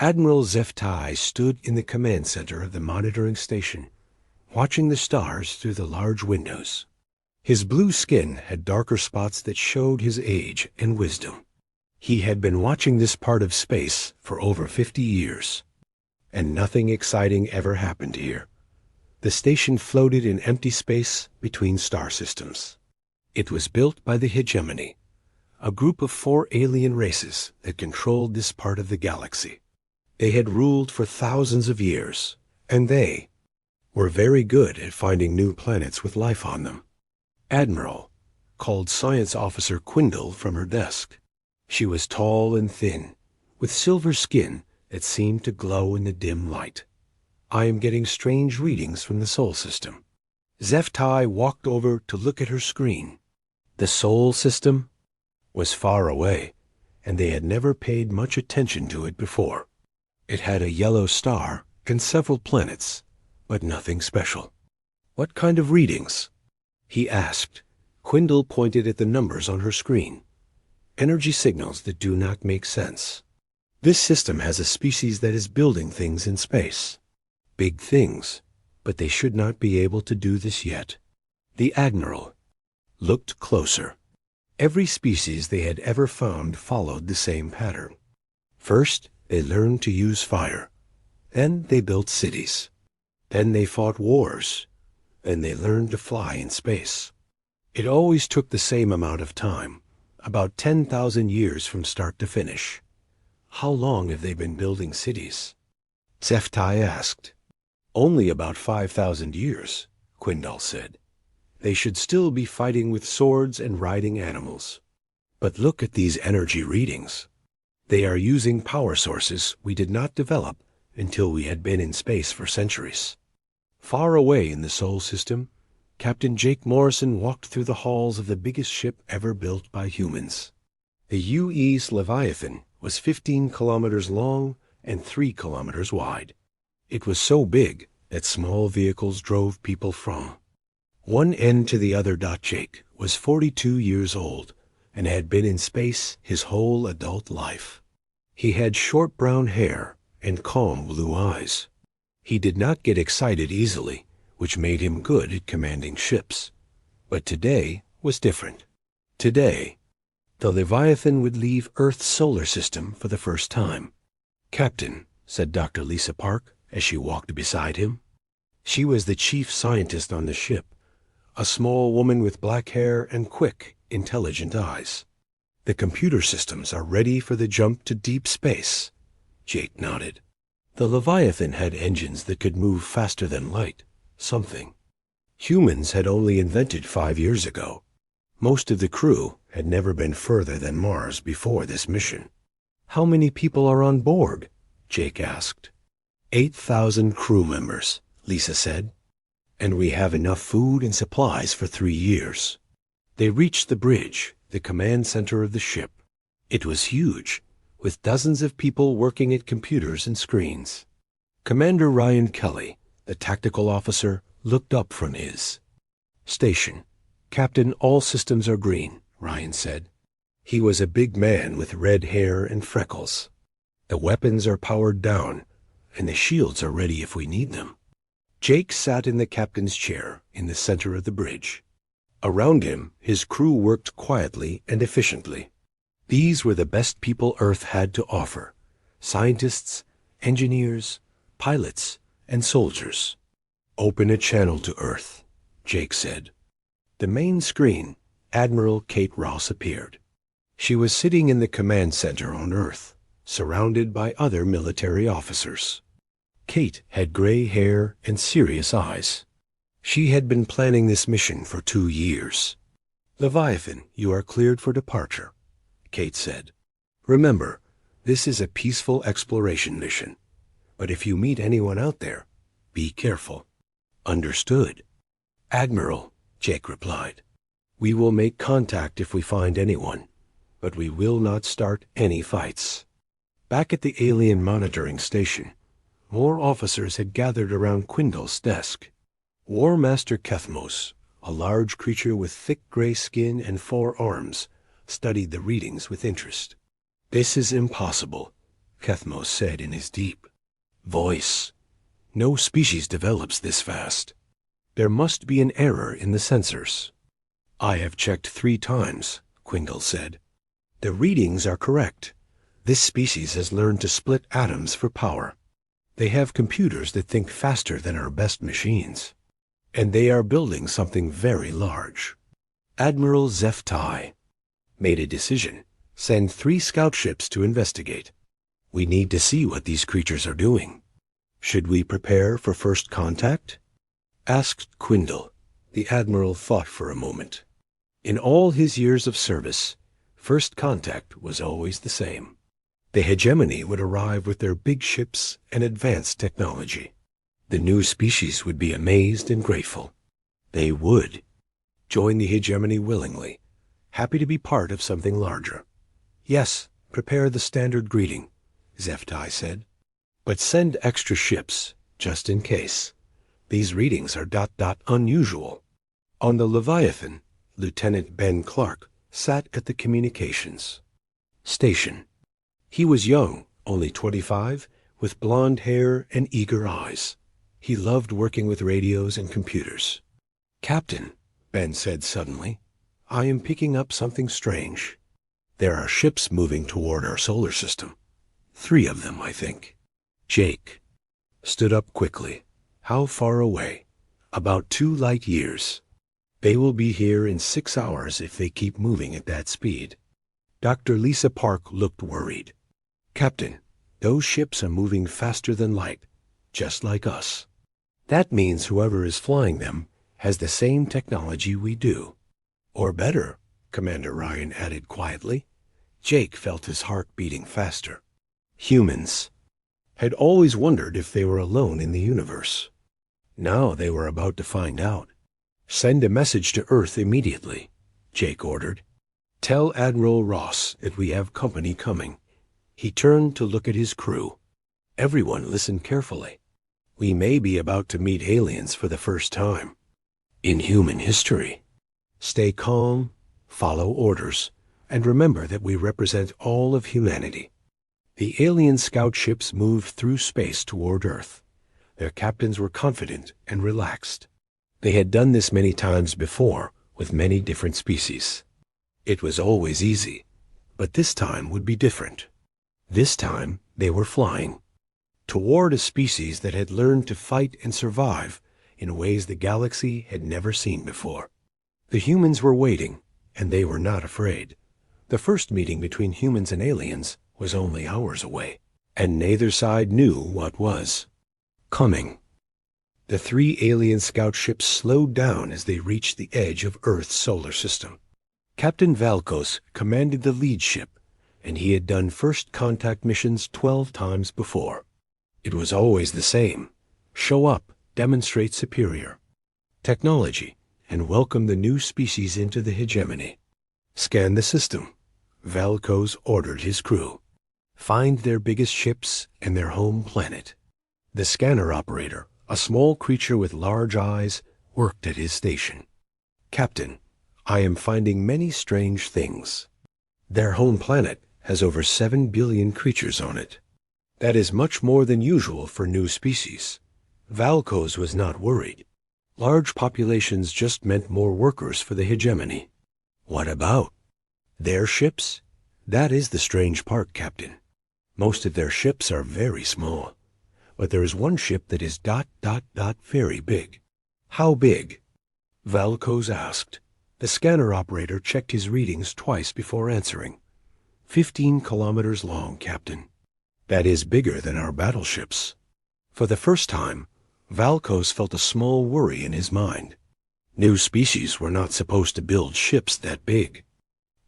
Admiral Zeftai stood in the command center of the monitoring station, watching the stars through the large windows. His blue skin had darker spots that showed his age and wisdom. He had been watching this part of space for over 50 years, and nothing exciting ever happened here. The station floated in empty space between star systems. It was built by the Hegemony, a group of 4 alien races that controlled this part of the galaxy. They had ruled for thousands of years, and they were very good at finding new planets with life on them. Admiral called Science Officer Quindle from her desk. She was tall and thin, with silver skin that seemed to glow in the dim light. "I am getting strange readings from the Sol system." Zeftai walked over to look at her screen. The Sol system was far away, and they had never paid much attention to it before. It had a yellow star and several planets, but nothing special. "What kind of readings?" he asked. Quindle pointed at the numbers on her screen. "Energy signals that do not make sense. This system has a species that is building things in space. Big things, but they should not be able to do this yet." The Admiral looked closer. Every species they had ever found followed the same pattern. First, they learned to use fire. Then they built cities. Then they fought wars. Then they learned to fly in space. It always took the same amount of time, about 10,000 years from start to finish. "How long have they been building cities?" Zeftai asked. "Only about 5,000 years, Quindle said. "They should still be fighting with swords and riding animals. But look at these energy readings. They are using power sources we did not develop until we had been in space for centuries." Far away in the Sol system, Captain Jake Morrison walked through the halls of the biggest ship ever built by humans. The UE's Leviathan was 15 kilometers long and 3 kilometers wide. It was so big that small vehicles drove people from one end to the other. Jake was 42 years old and had been in space his whole adult life. He had short brown hair and calm blue eyes. He did not get excited easily, which made him good at commanding ships. But today was different. Today, the Leviathan would leave Earth's solar system for the first time. "Captain," said Dr. Lisa Park as she walked beside him. She was the chief scientist on the ship, a small woman with black hair and quick, intelligent eyes. "The computer systems are ready for the jump to deep space." Jake nodded. The Leviathan had engines that could move faster than light, something humans had only invented 5 years ago. Most of the crew had never been further than Mars before this mission. "How many people are on board?" Jake asked. 8,000 crew members, Lisa said. "And we have enough food and supplies for 3 years." They reached the bridge, the command center of the ship. It was huge, with dozens of people working at computers and screens. Commander Ryan Kelly, the tactical officer, looked up from his station. "Captain, all systems are green," Ryan said. He was a big man with red hair and freckles. "The weapons are powered down, and the shields are ready if we need them." Jake sat in the captain's chair in the center of the bridge. Around him, his crew worked quietly and efficiently. These were the best people Earth had to offer: scientists, engineers, pilots, and soldiers. "Open a channel to Earth," Jake said. The main screen, Admiral Kate Ross appeared. She was sitting in the command center on Earth, surrounded by other military officers. Kate had gray hair and serious eyes. She had been planning this mission for 2 years. "Leviathan, you are cleared for departure," Kate said. "Remember, this is a peaceful exploration mission. But if you meet anyone out there, be careful." "Understood." "Admiral," Jake replied, "we will make contact if we find anyone, but we will not start any fights." Back at the alien monitoring station, more officers had gathered around Quindle's desk. War Master Kethmos, a large creature with thick gray skin and 4 arms, studied the readings with interest. "This is impossible. Kethmo said in his deep voice. No species develops this fast. There must be an error in the sensors. I have checked 3 times, Quingle said. The readings are correct. This species has learned to split atoms for power. They have computers that think faster than our best machines. And they are building something very large. Admiral Zeftai made a decision. Send 3 scout ships to investigate. We need to see what these creatures are doing. Should we prepare for first contact? Asked Quindle. The Admiral thought for a moment. In all his years of service, first contact was always the same. The hegemony would arrive with their big ships and advanced technology. The new species would be amazed and grateful. They would join the hegemony willingly, happy to be part of something larger. Yes, prepare the standard greeting, Zeftai said. But send extra ships, just in case. These readings are ... unusual. On the Leviathan, Lieutenant Ben Clark sat at the communications station. He was young, only 25, with blond hair and eager eyes. He loved working with radios and computers. Captain, Ben said suddenly, I am picking up something strange. There are ships moving toward our solar system. 3 of them, I think. Jake stood up quickly. How far away? About 2 light years. They will be here in 6 hours if they keep moving at that speed. Dr. Lisa Park looked worried. Captain, those ships are moving faster than light, just like us. That means whoever is flying them has the same technology we do. Or better, Commander Ryan added quietly. Jake felt his heart beating faster. Humans had always wondered if they were alone in the universe. Now they were about to find out. Send a message to Earth immediately, Jake ordered. Tell Admiral Ross that we have company coming. He turned to look at his crew. Everyone listened carefully. We may be about to meet aliens for the first time in human history. Stay calm, follow orders, and remember that we represent all of humanity. The alien scout ships moved through space toward Earth. Their captains were confident and relaxed. They had done this many times before with many different species. It was always easy, but this time would be different. This time they were flying toward a species that had learned to fight and survive in ways the galaxy had never seen before. The humans were waiting, and they were not afraid. The first meeting between humans and aliens was only hours away, and neither side knew what was coming. The 3 alien scout ships slowed down as they reached the edge of Earth's solar system. Captain Valkos commanded the lead ship, and he had done first contact missions 12 times before. It was always the same. Show up, demonstrate superior technology, and welcome the new species into the hegemony. Scan the system, Valkos ordered his crew. Find their biggest ships and their home planet. The scanner operator, a small creature with large eyes, worked at his station. Captain, I am finding many strange things. Their home planet has over 7 billion creatures on it. That is much more than usual for new species. Valkos was not worried. Large populations just meant more workers for the hegemony. What about their ships? That is the strange part, Captain. Most of their ships are very small, but there is one ship that is ... very big. How big? Valkos asked. The scanner operator checked his readings twice before answering. 15 kilometers long, Captain. That is bigger than our battleships. For the first time, Valkos felt a small worry in his mind. New species were not supposed to build ships that big.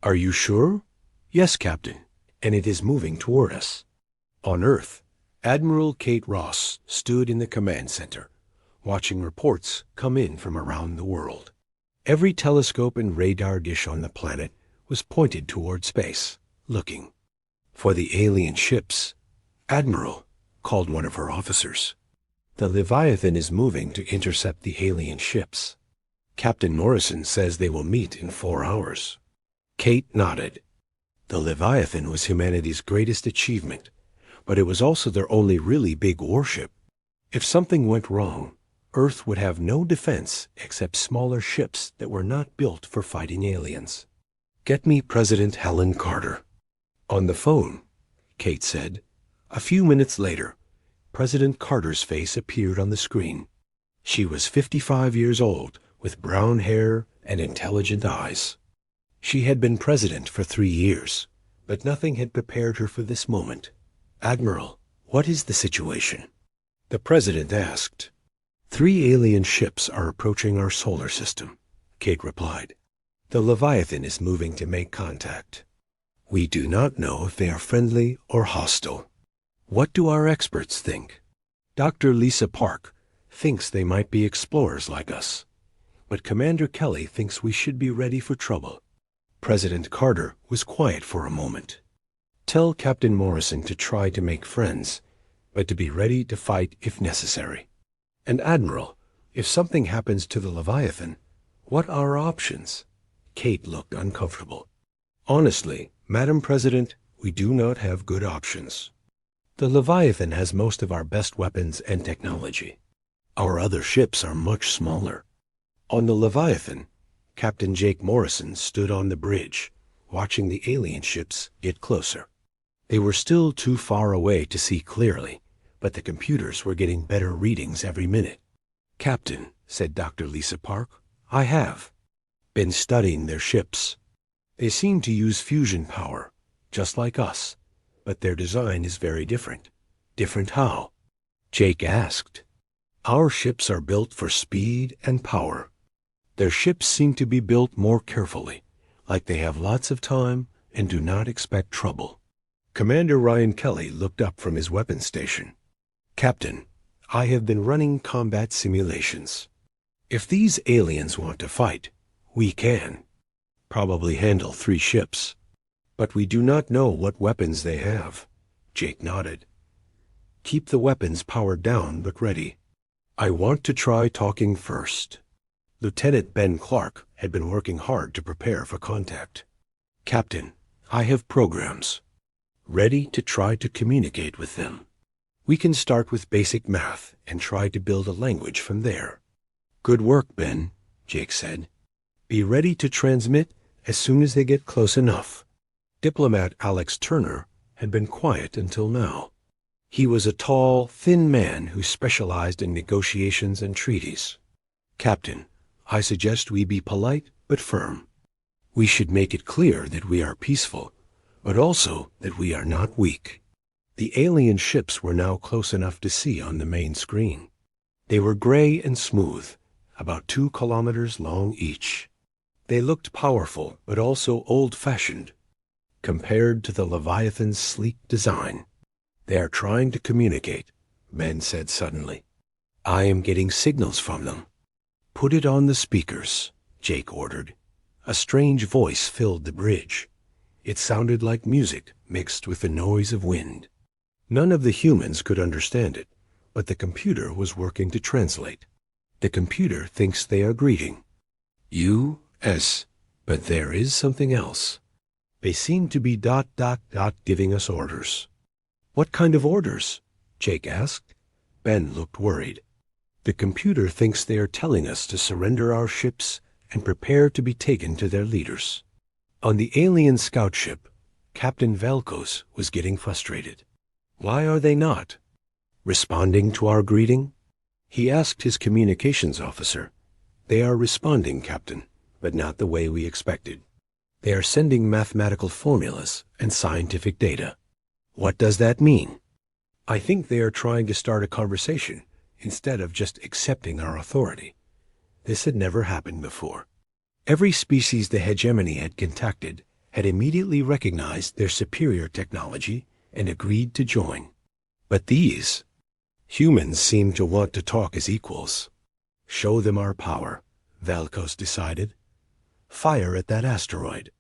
Are you sure? Yes, Captain, and it is moving toward us. On Earth, Admiral Kate Ross stood in the command center, watching reports come in from around the world. Every telescope and radar dish on the planet was pointed toward space, looking for the alien ships. Admiral, called one of her officers. The Leviathan is moving to intercept the alien ships. Captain Morrison says they will meet in 4 hours. Kate nodded. The Leviathan was humanity's greatest achievement, but it was also their only really big warship. If something went wrong, Earth would have no defense except smaller ships that were not built for fighting aliens. "Get me President Helen Carter." "On the phone," Kate said. A few minutes later, President Carter's face appeared on the screen. She was 55 years old, with brown hair and intelligent eyes. She had been president for 3 years, but nothing had prepared her for this moment. "Admiral, what is the situation?" the president asked. "3 alien ships are approaching our solar system," Kate replied. "The Leviathan is moving to make contact. We do not know if they are friendly or hostile. What do our experts think? Dr. Lisa Park thinks they might be explorers like us, but Commander Kelly thinks we should be ready for trouble." President Carter was quiet for a moment. "Tell Captain Morrison to try to make friends, but to be ready to fight if necessary. And Admiral, if something happens to the Leviathan, what are our options?" Kate looked uncomfortable. "Honestly, Madam President, we do not have good options. The Leviathan has most of our best weapons and technology. Our other ships are much smaller." On the Leviathan, Captain Jake Morrison stood on the bridge, watching the alien ships get closer. They were still too far away to see clearly, but the computers were getting better readings every minute. "Captain," said Dr. Lisa Park, "I have been studying their ships. They seem to use fusion power, just like us, but their design is very different." "Different how?" Jake asked. "Our ships are built for speed and power. Their ships seem to be built more carefully, like they have lots of time and do not expect trouble." Commander Ryan Kelly looked up from his weapons station. "Captain, I have been running combat simulations. If these aliens want to fight, we can. Probably handle 3 ships. But we do not know what weapons they have." Jake nodded. "Keep the weapons powered down but ready. I want to try talking first." Lieutenant Ben Clark had been working hard to prepare for contact. "Captain, I have programs ready to try to communicate with them. We can start with basic math and try to build a language from there." "Good work, Ben," Jake said. "Be ready to transmit as soon as they get close enough." Diplomat Alex Turner had been quiet until now. He was a tall, thin man who specialized in negotiations and treaties. "Captain, I suggest we be polite but firm. We should make it clear that we are peaceful, but also that we are not weak." The alien ships were now close enough to see on the main screen. They were gray and smooth, about 2 kilometers long each. They looked powerful but also old-fashioned, compared to the Leviathan's sleek design. "They are trying to communicate," Ben said suddenly. "I am getting signals from them." "Put it on the speakers," Jake ordered. A strange voice filled the bridge. It sounded like music mixed with the noise of wind. None of the humans could understand it, but the computer was working to translate. "The computer thinks they are greeting. U.S., but there is something else. They seem to be ... giving us orders." "What kind of orders?" Jake asked. Ben looked worried. "The computer thinks they are telling us to surrender our ships and prepare to be taken to their leaders." On the alien scout ship, Captain Velkos was getting frustrated. "Why are they not responding to our greeting?" He asked his communications officer. "They are responding, Captain, but not the way we expected. They are sending mathematical formulas and scientific data." "What does that mean?" "I think they are trying to start a conversation instead of just accepting our authority. This had never happened before. Every species the hegemony had contacted had immediately recognized their superior technology and agreed to join. But these humans seem to want to talk as equals." "Show them our power," Velkos decided. "Fire at that asteroid."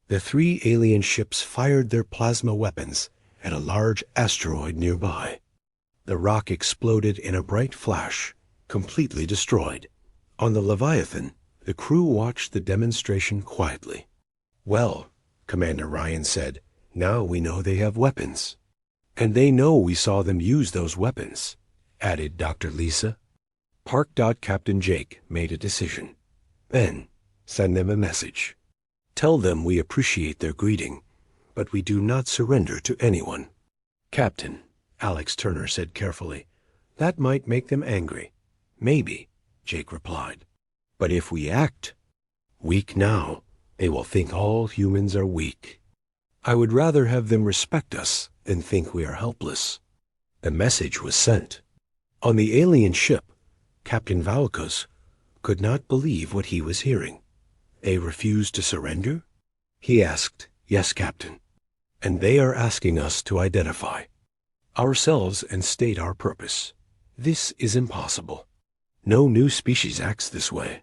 The 3 alien ships fired their plasma weapons at a large asteroid nearby. The rock exploded in a bright flash, completely destroyed. On the Leviathan, the crew watched the demonstration quietly. "Well," Commander Ryan said, "now we know they have weapons." And they know we saw them use those weapons, added Dr. Lisa. Park. Captain Jake made a decision. Then, send them a message. Tell them we appreciate their greeting, but we do not surrender to anyone. Captain, Alex Turner said carefully, that might make them angry. Maybe, Jake replied. But if we act weak now, they will think all humans are weak. I would rather have them respect us than think we are helpless. The message was sent. On the alien ship, Captain Valkos could not believe what he was hearing. They refused to surrender? He asked, Yes, Captain. And they are asking us to identify ourselves and state our purpose. This is impossible. No new species acts this way.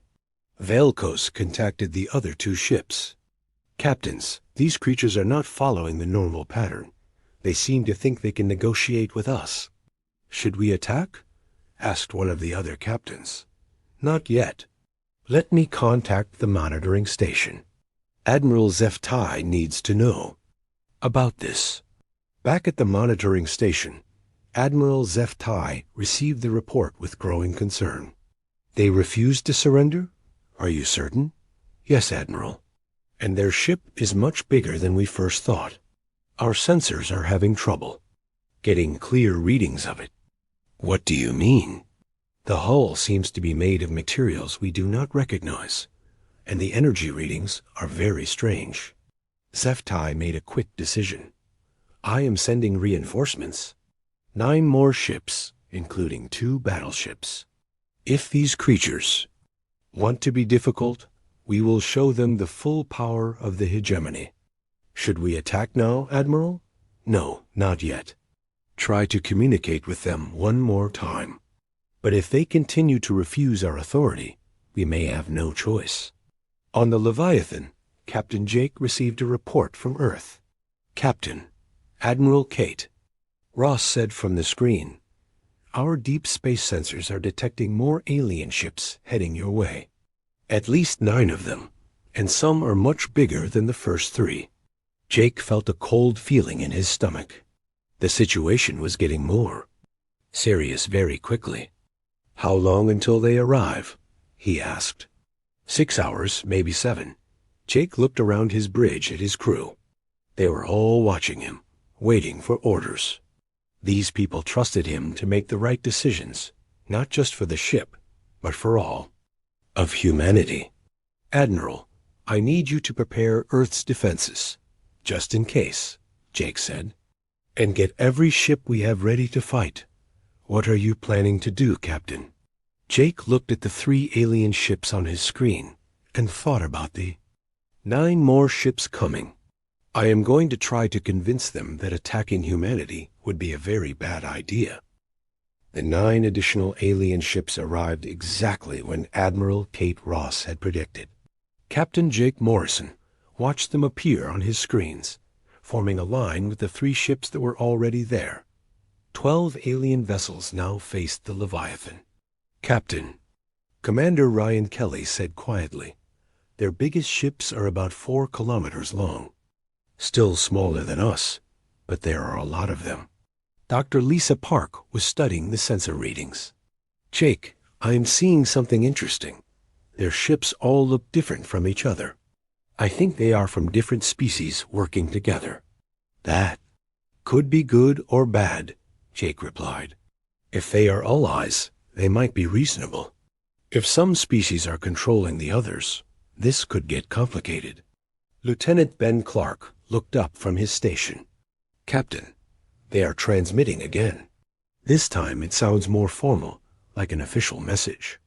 Valkos contacted the other two ships. Captains, these creatures are not following the normal pattern. They seem to think they can negotiate with us. Should we attack? Asked one of the other captains. Not yet. Let me contact the monitoring station. Admiral Zeftai needs to know about this. Back at the monitoring station, Admiral Zeftai received the report with growing concern. They refused to surrender? Are you certain? Yes, Admiral. And their ship is much bigger than we first thought. Our sensors are having trouble getting clear readings of it. What do you mean? The hull seems to be made of materials we do not recognize, and the energy readings are very strange. Zeftai made a quick decision. I am sending reinforcements. 9 more ships, including 2 battleships. If these creatures want to be difficult, we will show them the full power of the hegemony. Should we attack now, Admiral? No, not yet. Try to communicate with them one more time. But if they continue to refuse our authority, we may have no choice. On the Leviathan, Captain Jake received a report from Earth. Captain, Admiral Kate. Ross said from the screen, our deep space sensors are detecting more alien ships heading your way. At least 9 of them, and some are much bigger than the first 3. Jake felt a cold feeling in his stomach. The situation was getting more serious very quickly. How long until they arrive? He asked. 6 hours, maybe 7. Jake looked around his bridge at his crew. They were all watching him, waiting for orders. These people trusted him to make the right decisions, not just for the ship, but for all of humanity. Admiral, I need you to prepare Earth's defenses, just in case, Jake said, and get every ship we have ready to fight. What are you planning to do, Captain? Jake looked at the 3 alien ships on his screen and thought about the 9 more ships coming. I am going to try to convince them that attacking humanity would be a very bad idea. The 9 additional alien ships arrived exactly when Admiral Kate Ross had predicted. Captain Jake Morrison watched them appear on his screens, forming a line with the 3 ships that were already there. 12 alien vessels now faced the Leviathan. Captain, Commander Ryan Kelly said quietly, their biggest ships are about 4 kilometers long. Still smaller than us, but there are a lot of them. Dr. Lisa Park was studying the sensor readings. Jake, I am seeing something interesting. Their ships all look different from each other. I think they are from different species working together. That could be good or bad, Jake replied. If they are allies, they might be reasonable. If some species are controlling the others, this could get complicated. Lieutenant Ben Clark looked up from his station. Captain, they are transmitting again. This time it sounds more formal, like an official message.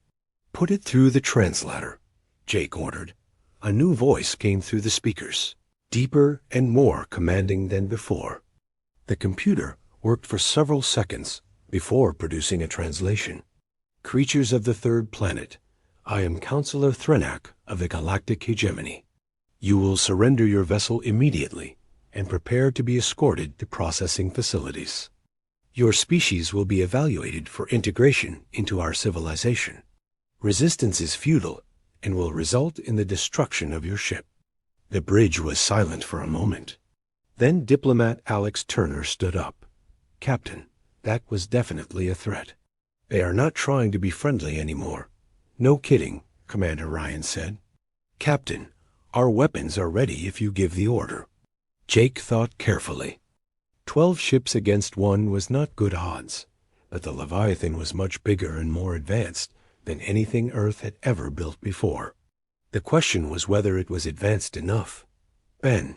Put it through the translator, Jake ordered. A new voice came through the speakers, deeper and more commanding than before. The computer worked for several seconds before producing a translation. Creatures of the 3rd planet, I am Counselor Threnak of the Galactic Hegemony. You will surrender your vessel immediately and prepare to be escorted to processing facilities. Your species will be evaluated for integration into our civilization. Resistance is futile and will result in the destruction of your ship. The bridge was silent for a moment. Then diplomat Alex Turner stood up. Captain, that was definitely a threat. They are not trying to be friendly anymore. No kidding, Commander Ryan said. Captain, our weapons are ready if you give the order. Jake thought carefully. 12 ships against one was not good odds, but the Leviathan was much bigger and more advanced than anything Earth had ever built before. The question was whether it was advanced enough. Ben,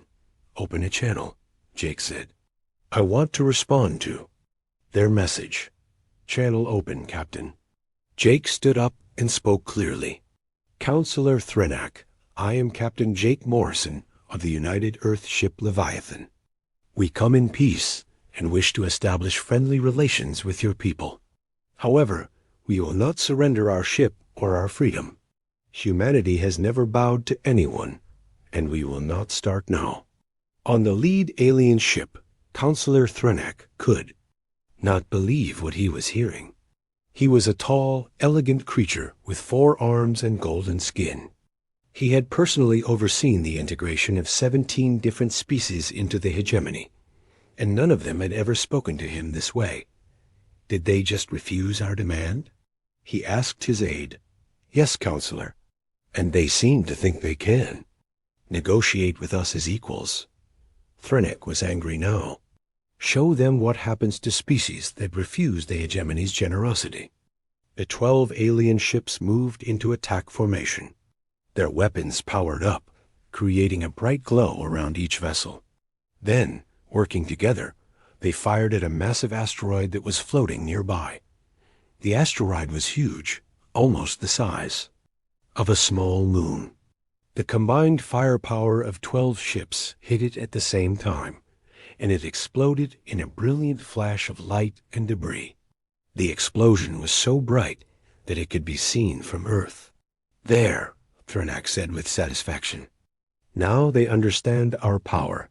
open a channel, Jake said. I want to respond to their message. Channel open, Captain. Jake stood up and spoke clearly. Counselor Threnak, I am Captain Jake Morrison of the United Earth ship Leviathan. We come in peace and wish to establish friendly relations with your people. However, we will not surrender our ship or our freedom. Humanity has never bowed to anyone, and we will not start now. On the lead alien ship, Counselor Threnak could not believe what he was hearing. He was a tall, elegant creature with 4 arms and golden skin. He had personally overseen the integration of 17 different species into the hegemony, and none of them had ever spoken to him this way. Did they just refuse our demand? He asked his aide. Yes, Counselor. And they seem to think they can. Negotiate with us as equals. Threnak was angry now. Show them what happens to species that refuse the hegemony's generosity. The 12 alien ships moved into attack formation. Their weapons powered up, creating a bright glow around each vessel. Then, working together, they fired at a massive asteroid that was floating nearby. The asteroid was huge, almost the size of a small moon. The combined firepower of 12 ships hit it at the same time, and it exploded in a brilliant flash of light and debris. The explosion was so bright that it could be seen from Earth. There, Threnak said with satisfaction. Now they understand our power.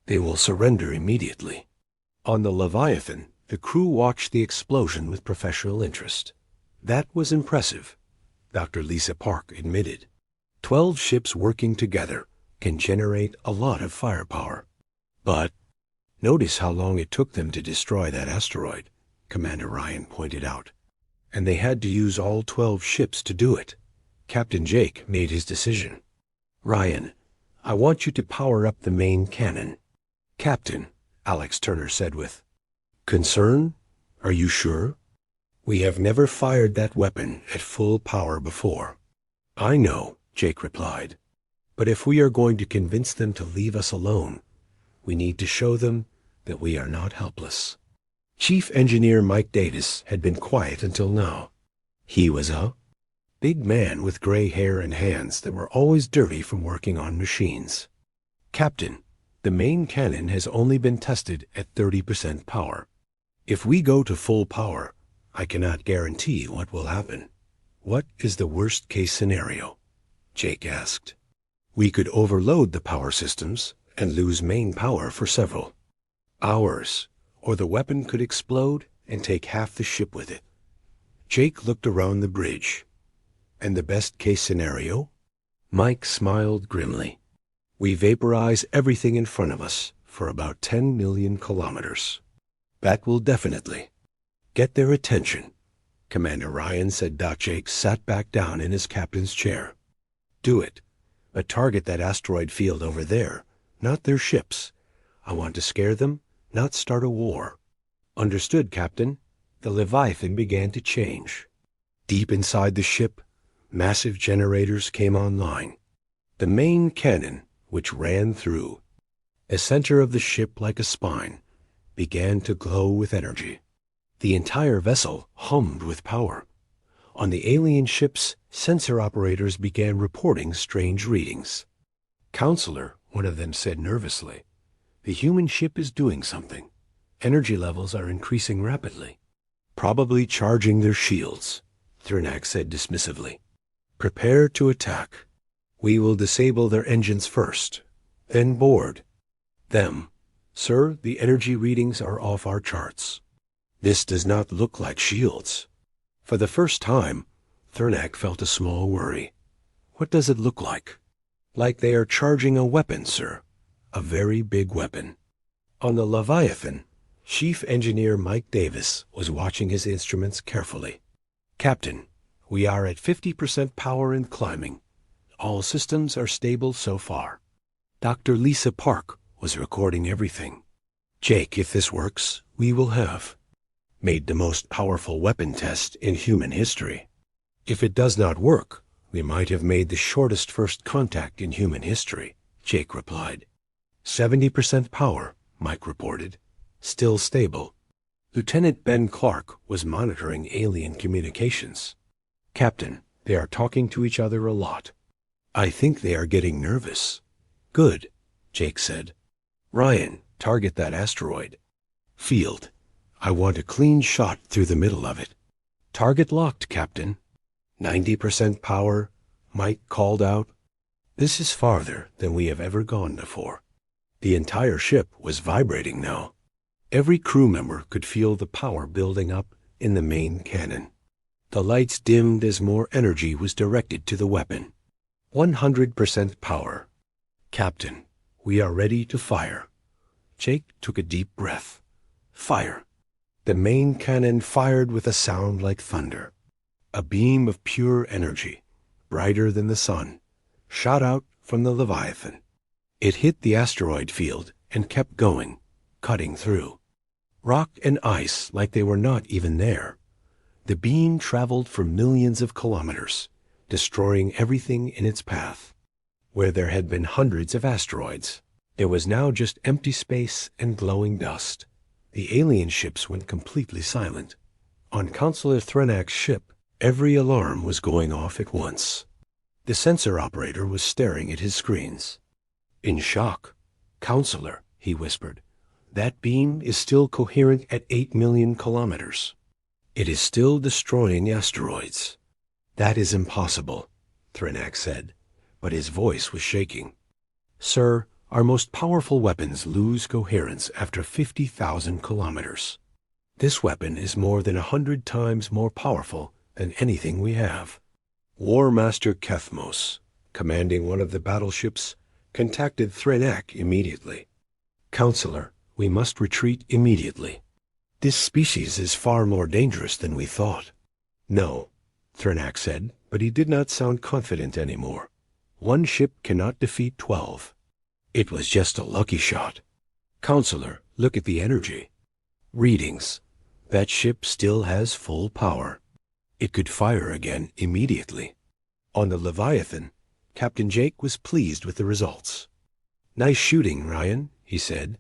They will surrender immediately. On the Leviathan, the crew watched the explosion with professional interest. That was impressive, Dr. Lisa Park admitted. 12 ships working together can generate a lot of firepower. But notice how long it took them to destroy that asteroid, Commander Ryan pointed out. And they had to use all 12 ships to do it. Captain Jake made his decision. Ryan, I want you to power up the main cannon. Captain, Alex Turner said with concern. Are you sure? We have never fired that weapon at full power before. I know, Jake replied. But if we are going to convince them to leave us alone, we need to show them that we are not helpless. Chief Engineer Mike Davis had been quiet until now. He was a big man with gray hair and hands that were always dirty from working on machines. Captain, the main cannon has only been tested at 30% power. If we go to full power, I cannot guarantee what will happen. What is the worst-case scenario? Jake asked. We could overload the power systems and lose main power for several hours, or the weapon could explode and take half the ship with it. Jake looked around the bridge. And the best-case scenario? Mike smiled grimly. We vaporize everything in front of us for about 10 million kilometers. That will definitely get their attention, Commander Ryan said. Doc Jake sat back down in his captain's chair. Do it, but target that asteroid field over there, not their ships. I want to scare them, not start a war. Understood, Captain. The Leviathan began to change. Deep inside the ship, massive generators came online. The main cannon, which ran through the center of the ship like a spine, began to glow with energy. The entire vessel hummed with power. On the alien ships, sensor operators began reporting strange readings. Counselor, one of them said nervously, the human ship is doing something. Energy levels are increasing rapidly. Probably charging their shields, Threnak said dismissively. Prepare to attack. We will disable their engines first, then board them. Sir, the energy readings are off our charts. This does not look like shields. For the first time, Threnak felt a small worry. What does it look like? Like they are charging a weapon, sir. A very big weapon. On the Leviathan, Chief Engineer Mike Davis was watching his instruments carefully. Captain, we are at 50% power and climbing. All systems are stable so far. Dr. Lisa Park was recording everything. Jake, if this works, we will have made the most powerful weapon test in human history. If it does not work, we might have made the shortest first contact in human history, Jake replied. 70% power, Mike reported. Still stable. Lieutenant Ben Clark was monitoring alien communications. Captain, they are talking to each other a lot. I think they are getting nervous. Good, Jake said. Ryan, target that asteroid. Field, I want a clean shot through the middle of it. Target locked, Captain. 90% power, Mike called out. This is farther than we have ever gone before. The entire ship was vibrating now. Every crew member could feel the power building up in the main cannon. The lights dimmed as more energy was directed to the weapon. 100% power. Captain, we are ready to fire. Jake took a deep breath. Fire. The main cannon fired with a sound like thunder. A beam of pure energy, brighter than the sun, shot out from the Leviathan. It hit the asteroid field and kept going, cutting through. Rock and ice like they were not even there. The beam traveled for millions of kilometers, destroying everything in its path. Where there had been hundreds of asteroids, there was now just empty space and glowing dust. The alien ships went completely silent. On Counselor Threnak's ship, every alarm was going off at once. The sensor operator was staring at his screens. In shock. Counselor, he whispered, that beam is still coherent at 8 million kilometers. It is still destroying asteroids. That is impossible, Threnak said, but his voice was shaking. Sir, our most powerful weapons lose coherence after 50,000 kilometers. This weapon is more than 100 times more powerful than anything we have. War Master Kethmos, commanding one of the battleships, contacted Threnak immediately. Counselor, we must retreat immediately. This species is far more dangerous than we thought. No, Threnak said, but he did not sound confident anymore. One ship cannot defeat 12. It was just a lucky shot. Counselor, look at the energy. Readings. That ship still has full power. It could fire again immediately. On the Leviathan, Captain Jake was pleased with the results. Nice shooting, Ryan, he said.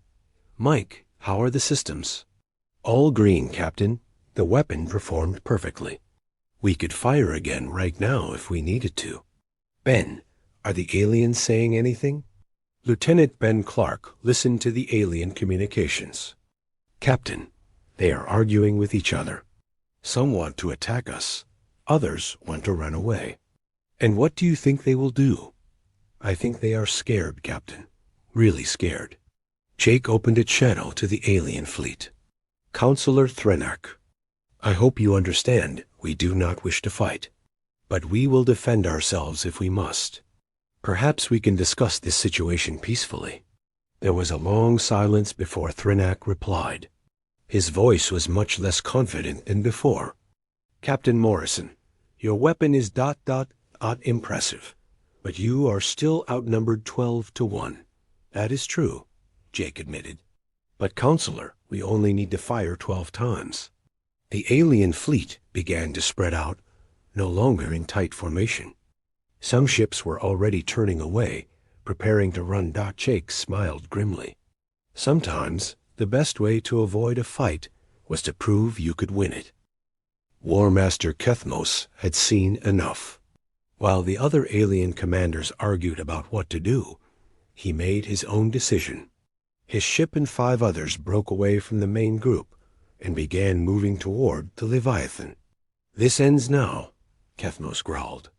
Mike, how are the systems? All green, Captain. The weapon performed perfectly. We could fire again right now if we needed to. Ben, are the aliens saying anything? Lieutenant Ben Clark listened to the alien communications. Captain, they are arguing with each other. Some want to attack us. Others want to run away. And what do you think they will do? I think they are scared, Captain. Really scared. Jake opened a channel to the alien fleet. Counselor Threnak, I hope you understand we do not wish to fight, but we will defend ourselves if we must. Perhaps we can discuss this situation peacefully. There was a long silence before Threnak replied. His voice was much less confident than before. Captain Morrison, your weapon is ... impressive, but you are still outnumbered 12-1. That is true, Jake admitted. But Counselor, we only need to fire 12 times. The alien fleet began to spread out, no longer in tight formation. Some ships were already turning away, preparing to run. Jake smiled grimly. Sometimes the best way to avoid a fight was to prove you could win it. War Master Kethmos had seen enough. While the other alien commanders argued about what to do, he made his own decision. His ship and 5 others broke away from the main group and began moving toward the Leviathan. This ends now, Kethmos growled.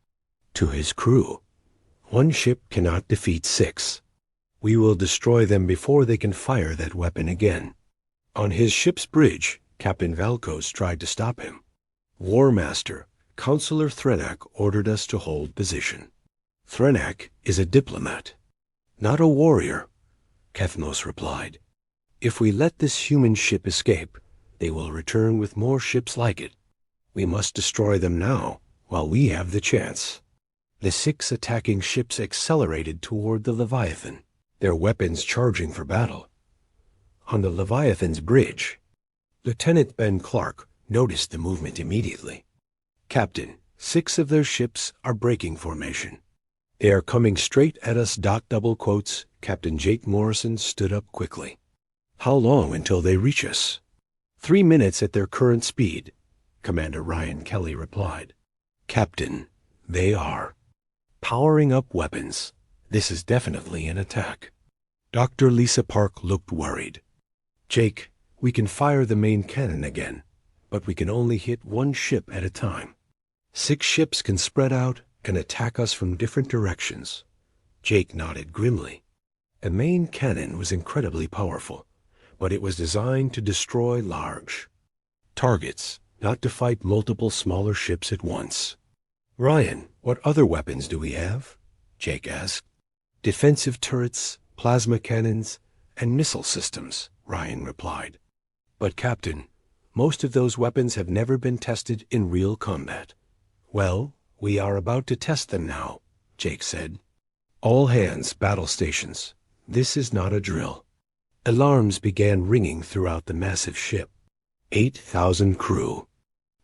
To his crew, 1 ship cannot defeat 6. We will destroy them before they can fire that weapon again. On his ship's bridge, Captain Valkos tried to stop him. War Master, Counselor Threnak ordered us to hold position. Threnak is a diplomat, not a warrior, Kethmos replied. If we let this human ship escape, they will return with more ships like it. We must destroy them now, while we have the chance." The 6 attacking ships accelerated toward the Leviathan, their weapons charging for battle. On the Leviathan's bridge, Lieutenant Ben Clark noticed the movement immediately. "Captain, 6 of their ships are breaking formation. They are coming straight at us." Double quotes. Captain Jake Morrison stood up quickly. "How long until they reach us?" 3 minutes at their current speed," Commander Ryan Kelly replied. "Captain, they are powering up weapons. This is definitely an attack." Dr. Lisa Park looked worried. "Jake, we can fire the main cannon again, but we can only hit 1 ship at a time. 6 ships can spread out and attack us from different directions." Jake nodded grimly. A main cannon was incredibly powerful, but it was designed to destroy large targets, not to fight multiple smaller ships at once. "Ryan, what other weapons do we have?" Jake asked. "Defensive turrets, plasma cannons, and missile systems," Ryan replied. "But Captain, most of those weapons have never been tested in real combat." "Well, we are about to test them now," Jake said. "All hands, battle stations. This is not a drill." Alarms began ringing throughout the massive ship. 8,000 crew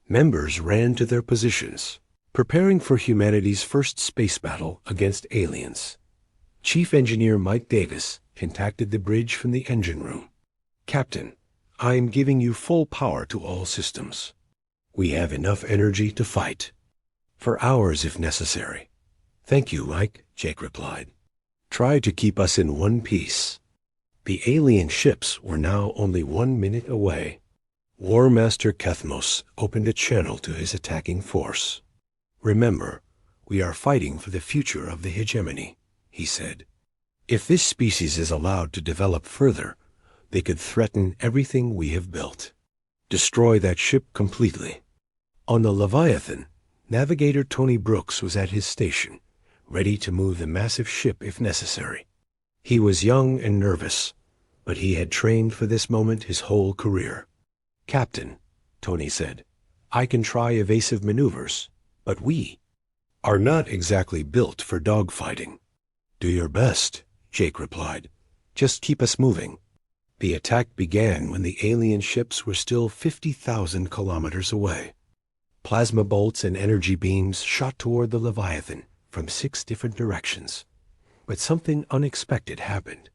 members ran to their positions, preparing for humanity's first space battle against aliens. Chief Engineer Mike Davis contacted the bridge from the engine room. "Captain, I am giving you full power to all systems. We have enough energy to fight. For hours if necessary." "Thank you, Mike," Jake replied. "Try to keep us in one piece." The alien ships were now only 1 minute away. War Master Kethmos opened a channel to his attacking force. "Remember, we are fighting for the future of the hegemony," he said. "If this species is allowed to develop further, they could threaten everything we have built. Destroy that ship completely." On the Leviathan, Navigator Tony Brooks was at his station, ready to move the massive ship if necessary. He was young and nervous, but he had trained for this moment his whole career. "Captain," Tony said, "I can try evasive maneuvers, but we are not exactly built for dogfighting." "Do your best," Jake replied. "Just keep us moving." The attack began when the alien ships were still 50,000 kilometers away. Plasma bolts and energy beams shot toward the Leviathan from 6 different directions. But something unexpected happened.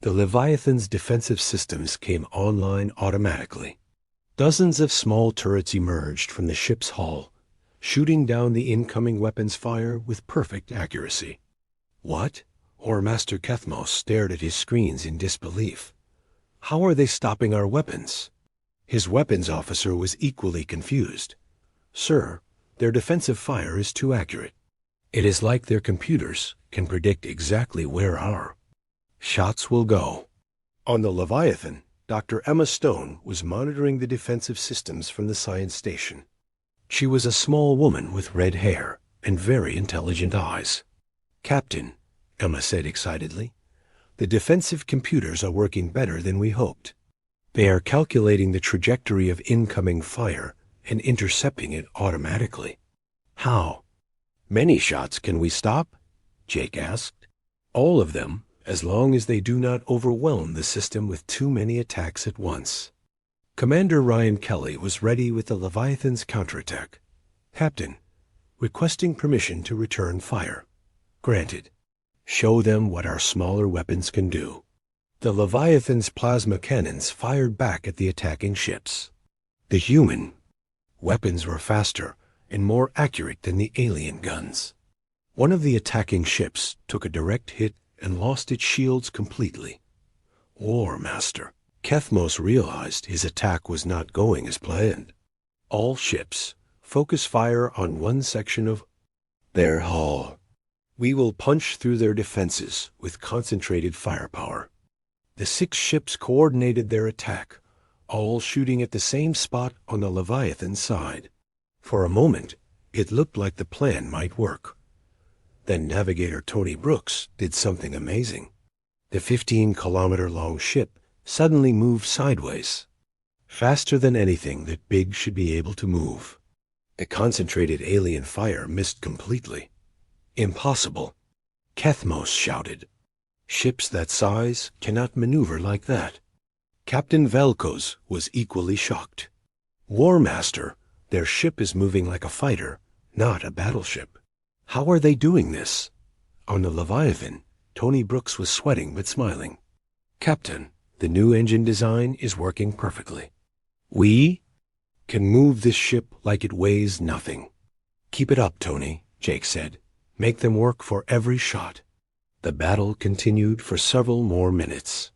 The Leviathan's defensive systems came online automatically. Dozens of small turrets emerged from the ship's hull, shooting down the incoming weapons fire with perfect accuracy. "What?" War Master Kethmos stared at his screens in disbelief. "How are they stopping our weapons?" His weapons officer was equally confused. "Sir, their defensive fire is too accurate. It is like their computers can predict exactly where our shots will go." On the Leviathan, Dr. Emma Stone was monitoring the defensive systems from the science station. She was a small woman with red hair and very intelligent eyes. "Captain," Emma said excitedly, "the defensive computers are working better than we hoped. They are calculating the trajectory of incoming fire and intercepting it automatically." "How many shots can we stop?" Jake asked. "All of them, as long as they do not overwhelm the system with too many attacks at once." Commander Ryan Kelly was ready with the Leviathan's counterattack. "Captain, requesting permission to return fire." "Granted. Show them what our smaller weapons can do." The Leviathan's plasma cannons fired back at the attacking ships. The human weapons were faster and more accurate than the alien guns. One of the attacking ships took a direct hit and lost its shields completely. War Master Kethmos realized his attack was not going as planned. "All ships, focus fire on one section of their hull. We will punch through their defenses with concentrated firepower." The 6 ships coordinated their attack, all shooting at the same spot on the Leviathan side. For a moment, it looked like the plan might work. Then Navigator Tony Brooks did something amazing. The 15-kilometer-long ship suddenly moved sideways, faster than anything that big should be able to move. The concentrated alien fire missed completely. Impossible, Kethmos shouted. Ships that size cannot maneuver like that. Captain Velkos was equally shocked. War Master, their ship is moving like a fighter, not a battleship. How are they doing this? On the Leviathan, Tony Brooks was sweating but smiling. Captain, the new engine design is working perfectly. We can move this ship like it weighs nothing. Keep it up, Tony, Jake said. Make them work for every shot. The battle continued for several more minutes.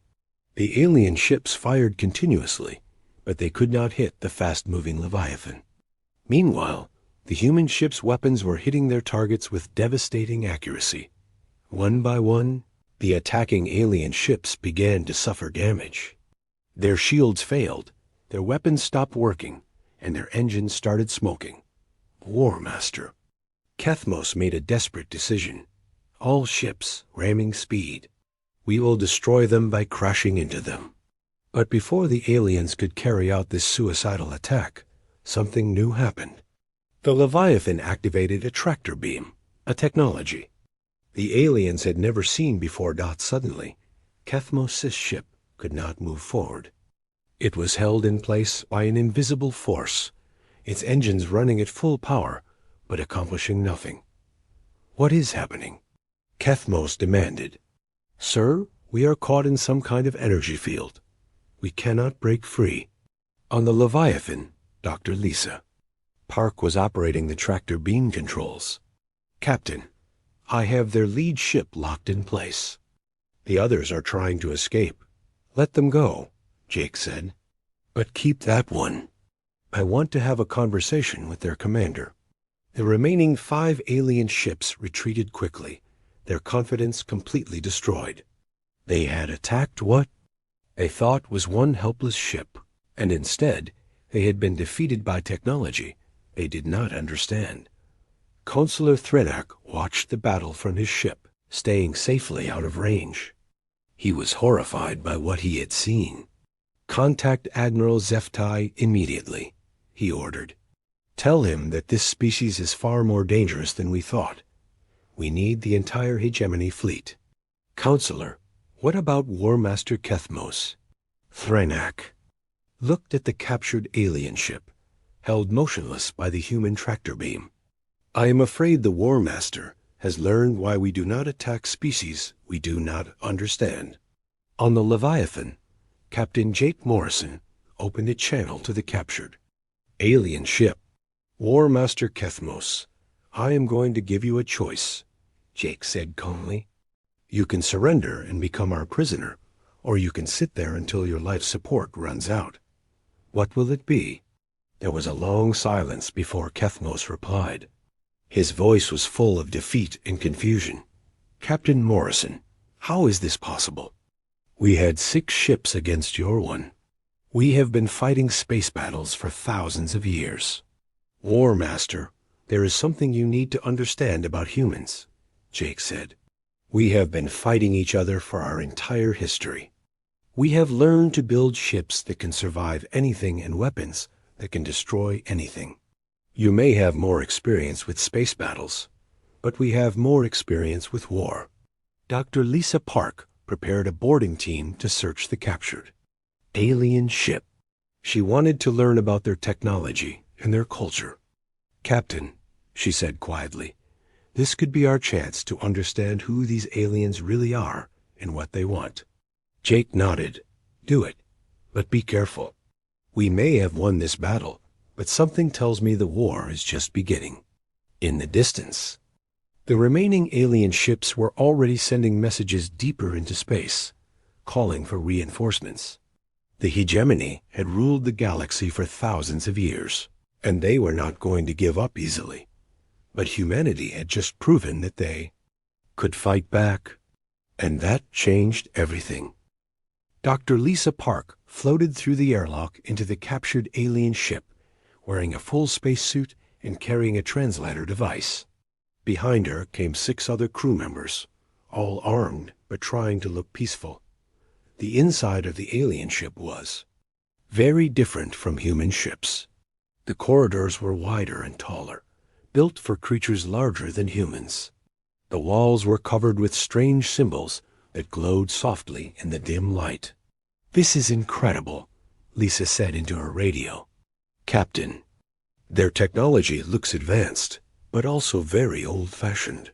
The alien ships fired continuously, but they could not hit the fast-moving Leviathan. Meanwhile, the human ships' weapons were hitting their targets with devastating accuracy. One by one, the attacking alien ships began to suffer damage. Their shields failed, their weapons stopped working, and their engines started smoking. War Master. Kethmos made a desperate decision. All ships ramming speed. We will destroy them by crashing into them. But before the aliens could carry out this suicidal attack, something new happened. The Leviathan activated a tractor beam, a technology the aliens had never seen before. Suddenly, Kethmos' ship could not move forward. It was held in place by an invisible force, its engines running at full power, but accomplishing nothing. What is happening? Kethmos demanded. Sir, we are caught in some kind of energy field. We cannot break free. On the Leviathan, Dr. Lisa. Park was operating the tractor beam controls. Captain, I have their lead ship locked in place. The others are trying to escape. Let them go, Jake said. But keep that one. I want to have a conversation with their commander. The remaining 5 alien ships retreated quickly, their confidence completely destroyed. They had attacked what they thought was one helpless ship, and instead they had been defeated by technology they did not understand. Consular Threnak watched the battle from his ship, staying safely out of range. He was horrified by what he had seen. Contact Admiral Zeftai immediately, he ordered. Tell him that this species is far more dangerous than we thought. We need the entire hegemony fleet. Counselor, what about War Master Kethmos? Threnak looked at the captured alien ship, held motionless by the human tractor beam. I am afraid the War Master has learned why we do not attack species we do not understand. On the Leviathan, Captain Jake Morrison opened a channel to the captured alien ship. War Master Kethmos, I am going to give you a choice, Jake said calmly. You can surrender and become our prisoner, or you can sit there until your life support runs out. What will it be? There was a long silence before Kethmos replied. His voice was full of defeat and confusion. Captain Morrison, how is this possible? We had 6 ships against your one. We have been fighting space battles for thousands of years. War Master, there is something you need to understand about humans, Jake said. We have been fighting each other for our entire history. We have learned to build ships that can survive anything and weapons that can destroy anything. You may have more experience with space battles, but we have more experience with war. Dr. Lisa Park prepared a boarding team to search the captured alien ship. She wanted to learn about their technology and their culture. Captain, she said quietly, this could be our chance to understand who these aliens really are and what they want. Jake nodded. Do it, but be careful. We may have won this battle, but something tells me the war is just beginning. In the distance, the remaining alien ships were already sending messages deeper into space, calling for reinforcements. The hegemony had ruled the galaxy for thousands of years, and they were not going to give up easily. But humanity had just proven that they could fight back, and that changed everything. Dr. Lisa Park floated through the airlock into the captured alien ship, wearing a full spacesuit and carrying a translator device. Behind her came 6 other crew members, all armed but trying to look peaceful. The inside of the alien ship was very different from human ships. The corridors were wider and taller, built for creatures larger than humans. The walls were covered with strange symbols that glowed softly in the dim light. "This is incredible," Lisa said into her radio. "Captain, their technology looks advanced, but also very old-fashioned.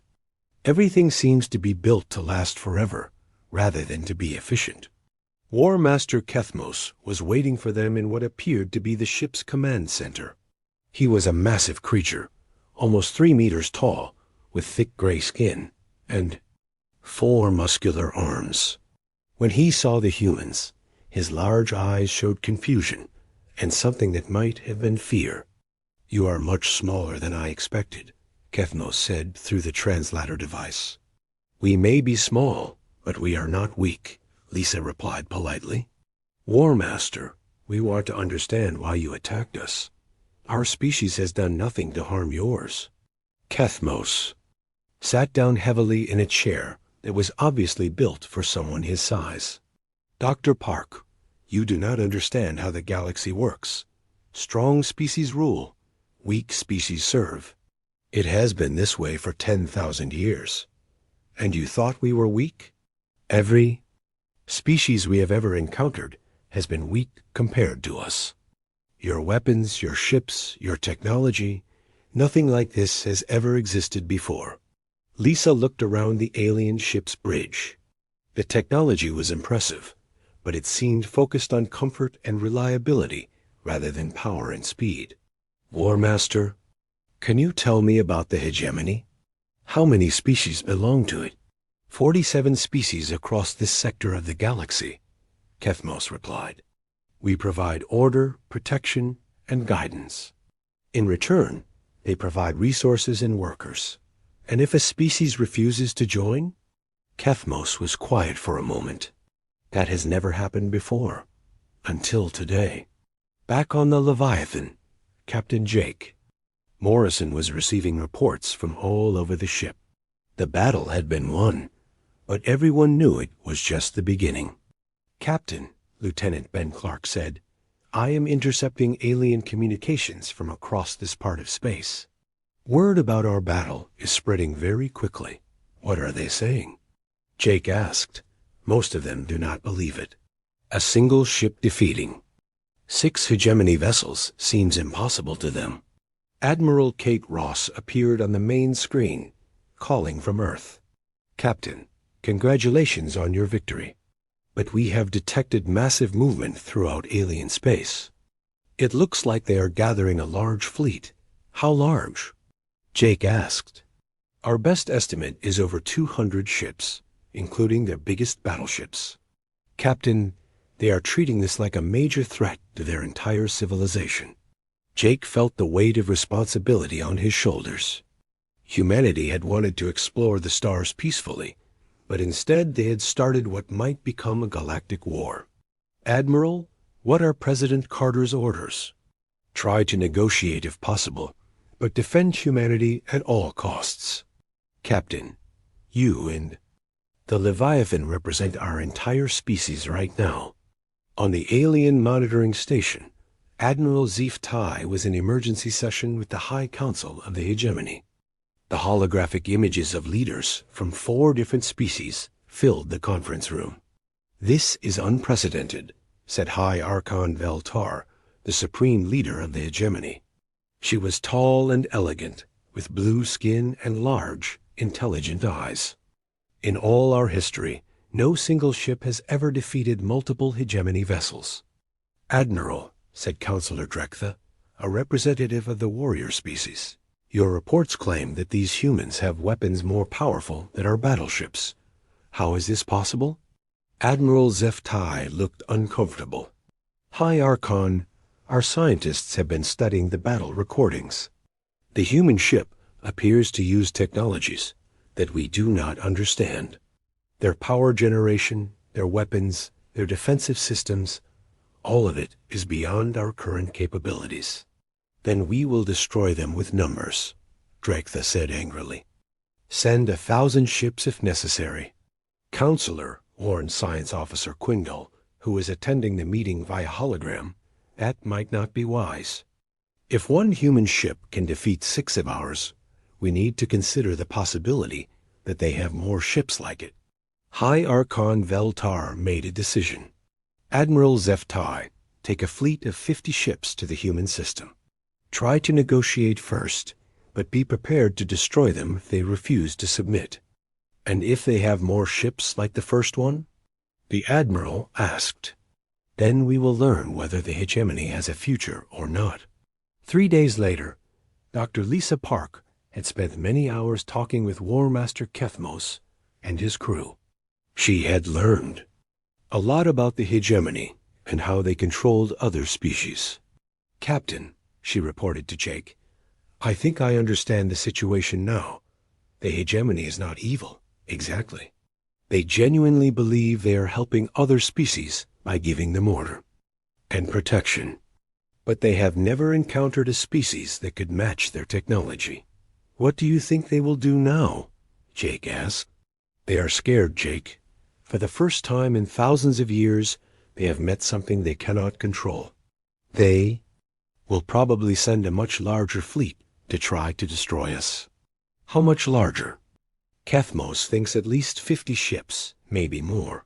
Everything seems to be built to last forever, rather than to be efficient." War Master Kethmos was waiting for them in what appeared to be the ship's command center. He was a massive creature, almost 3 meters tall, with thick gray skin and 4 muscular arms. When he saw the humans, his large eyes showed confusion and something that might have been fear. "You are much smaller than I expected," Kethmos said through the translator device. "We may be small, but we are not weak," Lisa replied politely. "War Master, we want to understand why you attacked us. Our species has done nothing to harm yours." Kethmos sat down heavily in a chair that was obviously built for someone his size. "Dr. Park, you do not understand how the galaxy works. Strong species rule, weak species serve. It has been this way for 10,000 years. And you thought we were weak? Every species we have ever encountered has been weak compared to us. Your weapons, your ships, your technology, nothing like this has ever existed before." Lisa looked around the alien ship's bridge. The technology was impressive, but it seemed focused on comfort and reliability rather than power and speed. "War Master, can you tell me about the hegemony? How many species belong to it?" 47 species across this sector of the galaxy," Kethmos replied. "We provide order, protection, and guidance. In return, they provide resources and workers. And if a species refuses to join?" Kethmos was quiet for a moment. "That has never happened before, until today." Back on the Leviathan, Captain Jake Morrison was receiving reports from all over the ship. The battle had been won, but everyone knew it was just the beginning. "Captain," Lieutenant Ben Clark said, "I am intercepting alien communications from across this part of space. Word about our battle is spreading very quickly." "What are they saying?" Jake asked. "Most of them do not believe it. A single ship defeating 6 hegemony vessels seems impossible to them." Admiral Kate Ross appeared on the main screen, calling from Earth. "Captain, congratulations on your victory. But we have detected massive movement throughout alien space. It looks like they are gathering a large fleet. How large?" Jake asked. "Our best estimate is over 200 ships, including their biggest battleships. Captain, they are treating this like a major threat to their entire civilization." Jake felt the weight of responsibility on his shoulders. Humanity had wanted to explore the stars peacefully, but instead they had started what might become a galactic war. "Admiral, what are President Carter's orders?" "Try to negotiate if possible, but defend humanity at all costs." "Captain, you and the Leviathan represent our entire species right now." On the alien monitoring station, Admiral Zeph Tai was in emergency session with the High Council of the Hegemony. The holographic images of leaders from 4 different species filled the conference room. "This is unprecedented," said High Archon Veltar, the supreme leader of the Hegemony. She was tall and elegant, with blue skin and large, intelligent eyes. "In all our history, no single ship has ever defeated multiple hegemony vessels." "Admiral," said Counselor Drektha, a representative of the warrior species, "your reports claim that these humans have weapons more powerful than our battleships. How is this possible?" Admiral Zeph Tai looked uncomfortable. "High Archon, our scientists have been studying the battle recordings. The human ship appears to use technologies that we do not understand. Their power generation, their weapons, their defensive systems, all of it is beyond our current capabilities." "Then we will destroy them with numbers," Drektha said angrily. "Send 1,000 ships if necessary." "Counselor, warned Science Officer Quingle, who was attending the meeting via hologram. That might not be wise. If one human ship can defeat 6 of ours, we need to consider the possibility that they have more ships like it. High Archon Veltar made a decision. Admiral Zeftai, take a fleet of 50 ships to the human system. Try to negotiate first, but be prepared to destroy them if they refuse to submit. And if they have more ships like the first one? The Admiral asked. Then we will learn whether the hegemony has a future or not. 3 days later, Dr. Lisa Park had spent many hours talking with War Master Kethmos and his crew. She had learned a lot about the hegemony and how they controlled other species. Captain, she reported to Jake, I think I understand the situation now. The hegemony is not evil, exactly. They genuinely believe they are helping other species by giving them order and protection. But they have never encountered a species that could match their technology. What do you think they will do now? Jake asked. They are scared, Jake. For the first time in thousands of years, they have met something they cannot control. They will probably send a much larger fleet to try to destroy us. How much larger? Kethmos thinks at least 50 ships, maybe more.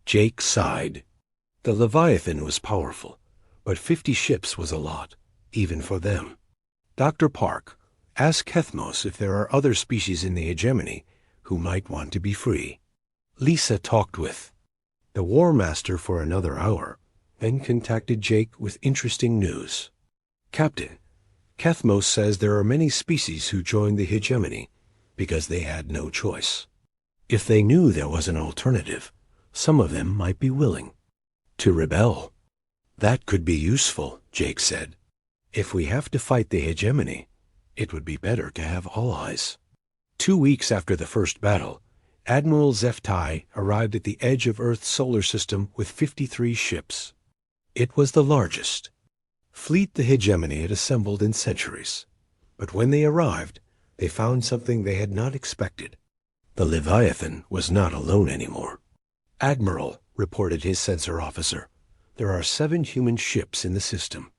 Jake sighed. The Leviathan was powerful, but 50 ships was a lot, even for them. Dr. Park, ask Kethmos if there are other species in the hegemony who might want to be free. Lisa talked with the War Master for another hour, then contacted Jake with interesting news. Captain, Kethmos says there are many species who joined the hegemony because they had no choice. If they knew there was an alternative, some of them might be willing to rebel. That could be useful, Jake said. If we have to fight the hegemony, it would be better to have allies. 2 weeks after the first battle, Admiral Zeftai arrived at the edge of Earth's solar system with 53 ships. It was the largest fleet the hegemony had assembled in centuries. But when they arrived, they found something they had not expected. The Leviathan was not alone anymore. Admiral, reported his sensor officer, there are 7 human ships in the system.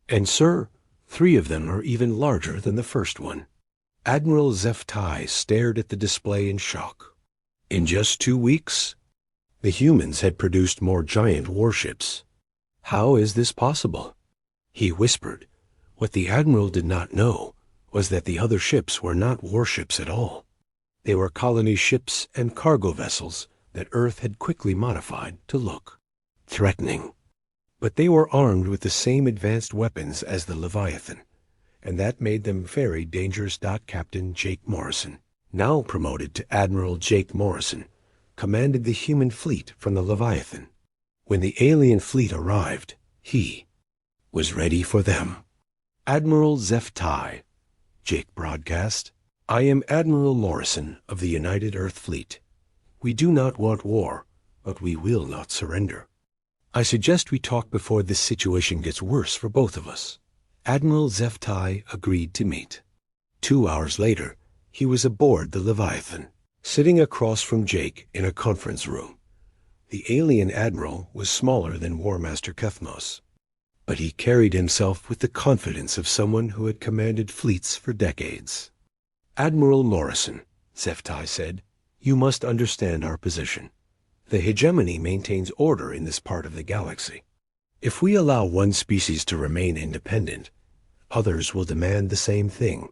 And sir, 3 of them are even larger than the first one. Admiral Zeftai stared at the display in shock. In just 2 weeks, the humans had produced more giant warships. How is this possible? He whispered. What the Admiral did not know was that the other ships were not warships at all. They were colony ships and cargo vessels that Earth had quickly modified to look threatening. But they were armed with the same advanced weapons as the Leviathan, and that made them very dangerous. Captain Jake Morrison, now promoted to Admiral Jake Morrison, commanded the human fleet from the Leviathan. When the alien fleet arrived, he was ready for them. Admiral Zeftai, Jake broadcast, I am Admiral Morrison of the United Earth Fleet. We do not want war, but we will not surrender. I suggest we talk before this situation gets worse for both of us. Admiral Zeftai agreed to meet. 2 hours later, he was aboard the Leviathan, sitting across from Jake in a conference room. The alien admiral was smaller than War Master Kethmos, but he carried himself with the confidence of someone who had commanded fleets for decades. Admiral Morrison, Zeftai said, you must understand our position. The hegemony maintains order in this part of the galaxy. If we allow one species to remain independent, others will demand the same thing.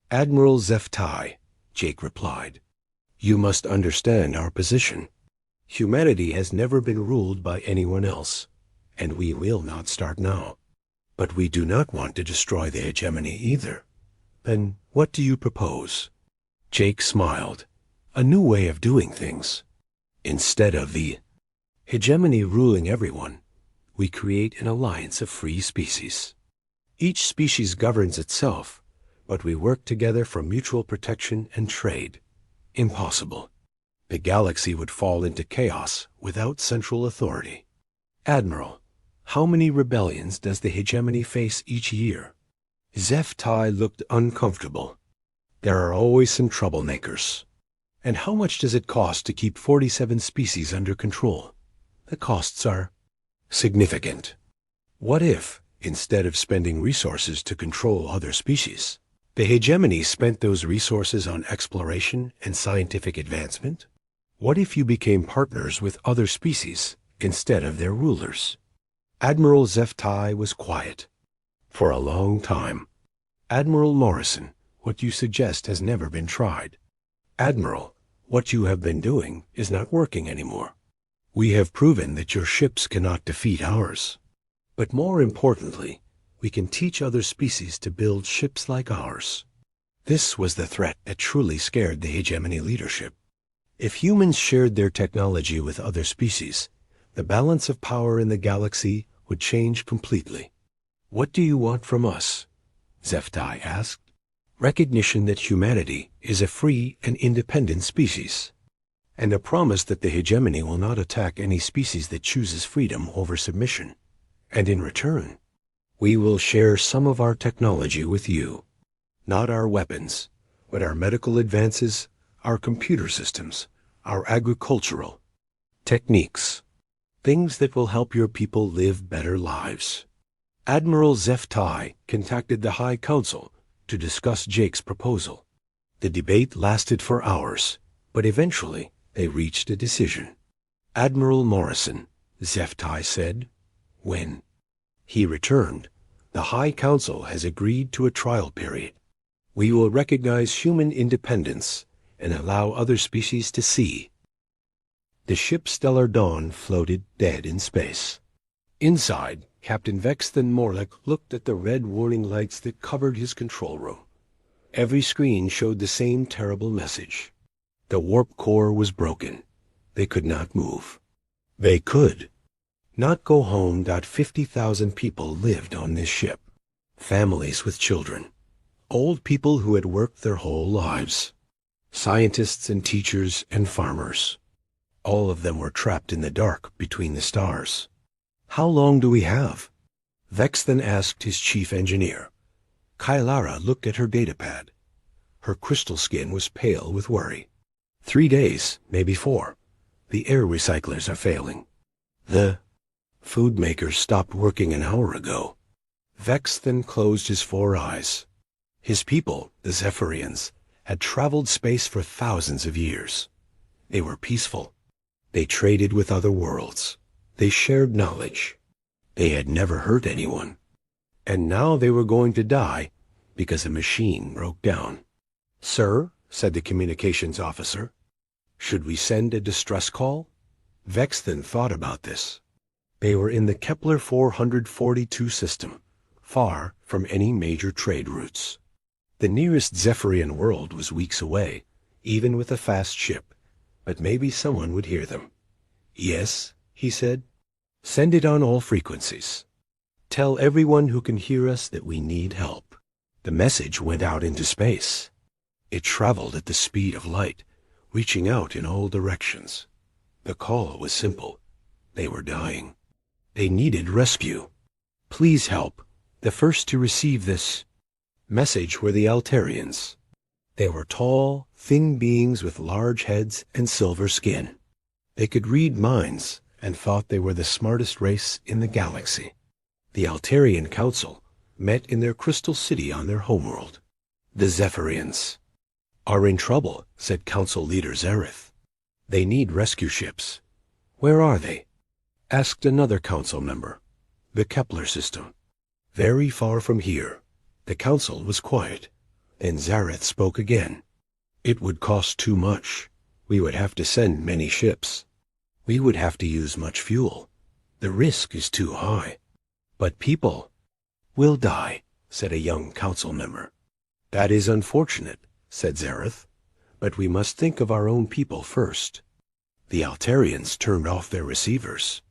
Admiral Zeftai, Jake replied, you must understand our position. Humanity has never been ruled by anyone else, and we will not start now. But we do not want to destroy the hegemony either. Then what do you propose? Jake smiled. A new way of doing things. Instead of the hegemony ruling everyone, we create an alliance of free species. Each species governs itself, but we work together for mutual protection and trade. Impossible. The galaxy would fall into chaos without central authority. Admiral, how many rebellions does the hegemony face each year? Zeftai looked uncomfortable. There are always some troublemakers. And how much does it cost to keep 47 species under control? The costs are significant. What if, instead of spending resources to control other species, the hegemony spent those resources on exploration and scientific advancement? What if you became partners with other species instead of their rulers? Admiral Zeftai was quiet. For a long time. Admiral Morrison, what you suggest has never been tried. Admiral, what you have been doing is not working anymore. We have proven that your ships cannot defeat ours. But more importantly, we can teach other species to build ships like ours. This was the threat that truly scared the hegemony leadership. If humans shared their technology with other species, the balance of power in the galaxy would change completely. What do you want from us? Zeftai asked. Recognition that humanity is a free and independent species, and a promise that the hegemony will not attack any species that chooses freedom over submission. And in return, we will share some of our technology with you. Not our weapons, but our medical advances, our computer systems, our agricultural techniques. Things that will help your people live better lives. Admiral Zeftai contacted the High Council to discuss Jake's proposal. The debate lasted for hours, but eventually they reached a decision. Admiral Morrison, Zeftai said, when he returned, the High Council has agreed to a trial period. We will recognize human independence and allow other species to see. The ship Stellar Dawn floated dead in space. Inside, Captain Vexthan Morlech looked at the red warning lights that covered his control room. Every screen showed the same terrible message. The warp core was broken. They could not move. They could not go home. 50,000 people lived on this ship. Families with children. Old people who had worked their whole lives. Scientists and teachers and farmers. All of them were trapped in the dark between the stars. How long do we have? Vexthan asked his chief engineer. Kylara looked at her datapad. Her crystal skin was pale with worry. 3 days, maybe 4. The air recyclers are failing. The food makers stopped working an hour ago. Vexthan closed his 4 eyes. His people, the Zephyrians, had traveled space for thousands of years. They were peaceful. They traded with other worlds. They shared knowledge. They had never hurt anyone. And now they were going to die because a machine broke down. Sir, said the communications officer, should we send a distress call? Vexthan thought about this. They were in the Kepler 442 system, far from any major trade routes. The nearest Zephyrian world was weeks away, even with a fast ship, but maybe someone would hear them. Yes, he said. Send it on all frequencies. Tell everyone who can hear us that we need help. The message went out into space. It traveled at the speed of light, reaching out in all directions. The call was simple. They were dying. They needed rescue. Please help. The first to receive this message were the Altarians. They were tall, thin beings with large heads and silver skin. They could read minds and thought they were the smartest race in the galaxy. The Altarian Council met in their crystal city on their homeworld. The Zephyrians are in trouble, said Council leader Zareth. They need rescue ships. Where are they? Asked another council member. The Kepler system. Very far from here. The council was quiet. Then Zareth spoke again. It would cost too much. We would have to send many ships. We would have to use much fuel. The risk is too high. But people will die, said a young council member. That is unfortunate, said Zareth, but we must think of our own people first. The Altarians turned off their receivers.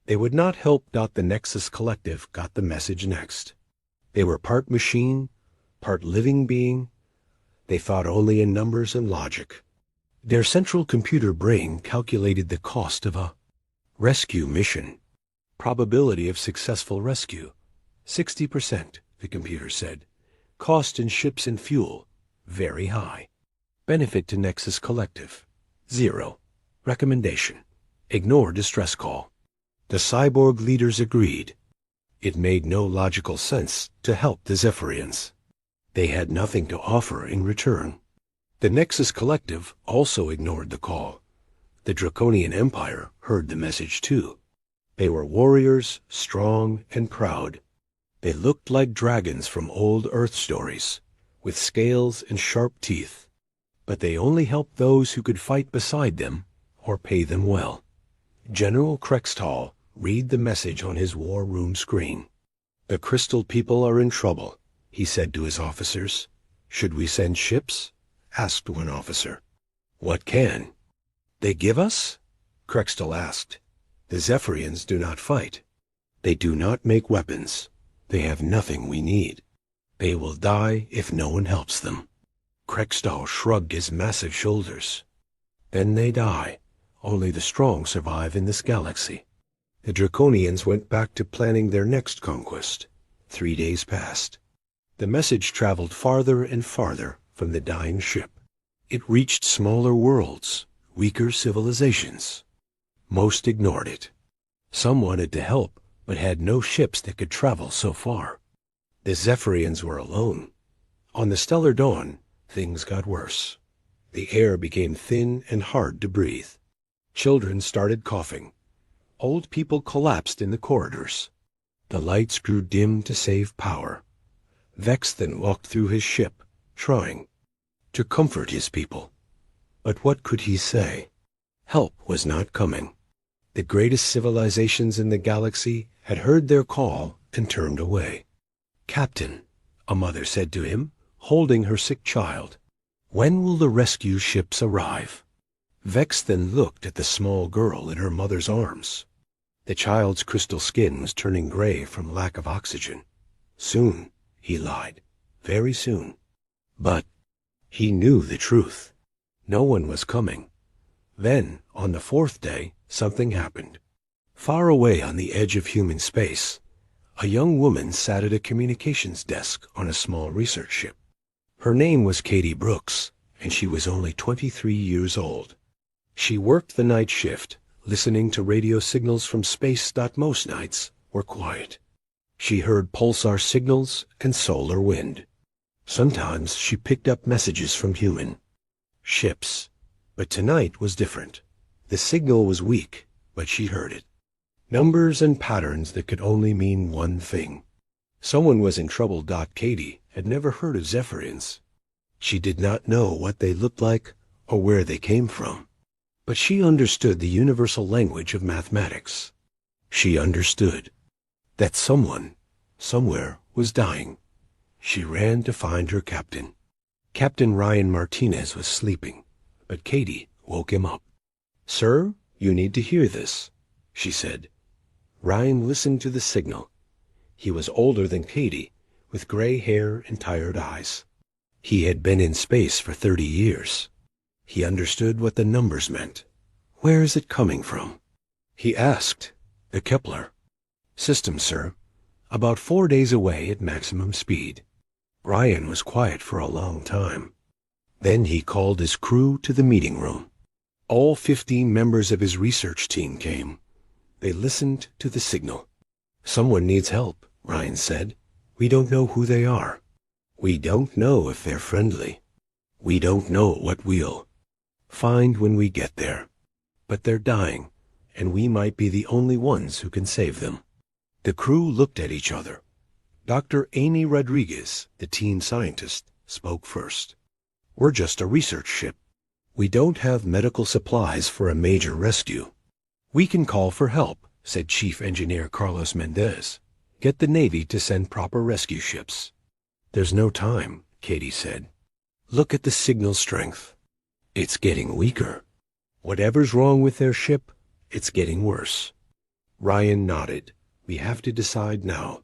They would not help. The Nexus Collective got the message next. They were part machine, part living being. They thought only in numbers and logic. Their central computer brain calculated the cost of a rescue mission. Probability of successful rescue, 60%, the computer said. Cost in ships and fuel, very high. Benefit to Nexus Collective. 0. Recommendation. Ignore distress call. The cyborg leaders agreed. It made no logical sense to help the Zephyrians. They had nothing to offer in return. The Nexus Collective also ignored the call. The Draconian Empire heard the message too. They were warriors, strong and proud. They looked like dragons from old Earth stories, with scales and sharp teeth. But they only helped those who could fight beside them or pay them well. General Krextall read the message on his war room screen. "The Crystal people are in trouble," he said to his officers. "Should we send ships?" asked one officer. "What can they give us?" Krextall asked. "The Zephyrians do not fight. They do not make weapons. They have nothing we need. They will die if no one helps them." Krextall shrugged his massive shoulders. "Then they die. Only the strong survive in this galaxy." The Draconians went back to planning their next conquest. 3 days passed. The message traveled farther and farther from the dying ship. It reached smaller worlds, weaker civilizations. Most ignored it. Some wanted to help, but had no ships that could travel so far. The Zephyrians were alone. On the Stellar Dawn, things got worse. The air became thin and hard to breathe. Children started coughing. Old people collapsed in the corridors. The lights grew dim to save power. Vex then walked through his ship, trying to comfort his people. But what could he say? Help was not coming. The greatest civilizations in the galaxy had heard their call and turned away. "Captain," a mother said to him, holding her sick child, "when will the rescue ships arrive?" Vex then looked at the small girl in her mother's arms. The child's crystal skin was turning gray from lack of oxygen. "Soon," he lied. "Very soon." But he knew the truth. No one was coming. Then, on the 4th day, something happened. Far away on the edge of human space, a young woman sat at a communications desk on a small research ship. Her name was Katie Brooks, and she was only 23 years old. She worked the night shift, listening to radio signals from space that most nights were quiet. She heard pulsar signals and solar wind. Sometimes she picked up messages from human ships, but tonight was different. The signal was weak, but she heard it. Numbers and patterns that could only mean one thing. Someone was in trouble. Katie had never heard of Zephyrians. She did not know what they looked like or where they came from. But she understood the universal language of mathematics. She understood that someone, somewhere, was dying. She ran to find her captain. Captain Ryan Martinez was sleeping, but Katie woke him up. "Sir, you need to hear this," she said. Ryan listened to the signal. He was older than Katie, with gray hair and tired eyes. He had been in space for 30 years. He understood what the numbers meant. "Where is it coming from?" he asked. "The Kepler system, sir. About 4 days away at maximum speed." Ryan was quiet for a long time. Then he called his crew to the meeting room. All 15 members of his research team came. They listened to the signal. "Someone needs help," Ryan said. "We don't know who they are. We don't know if they're friendly. We don't know what we'll find when we get there. But they're dying, and we might be the only ones who can save them." The crew looked at each other. Dr. Amy Rodriguez, the teen scientist, spoke first. "We're just a research ship. We don't have medical supplies for a major rescue." "We can call for help," said Chief Engineer Carlos Mendez. "Get the Navy to send proper rescue ships." "There's no time," Katie said. "Look at the signal strength. It's getting weaker. Whatever's wrong with their ship, it's getting worse." Ryan nodded. "We have to decide now.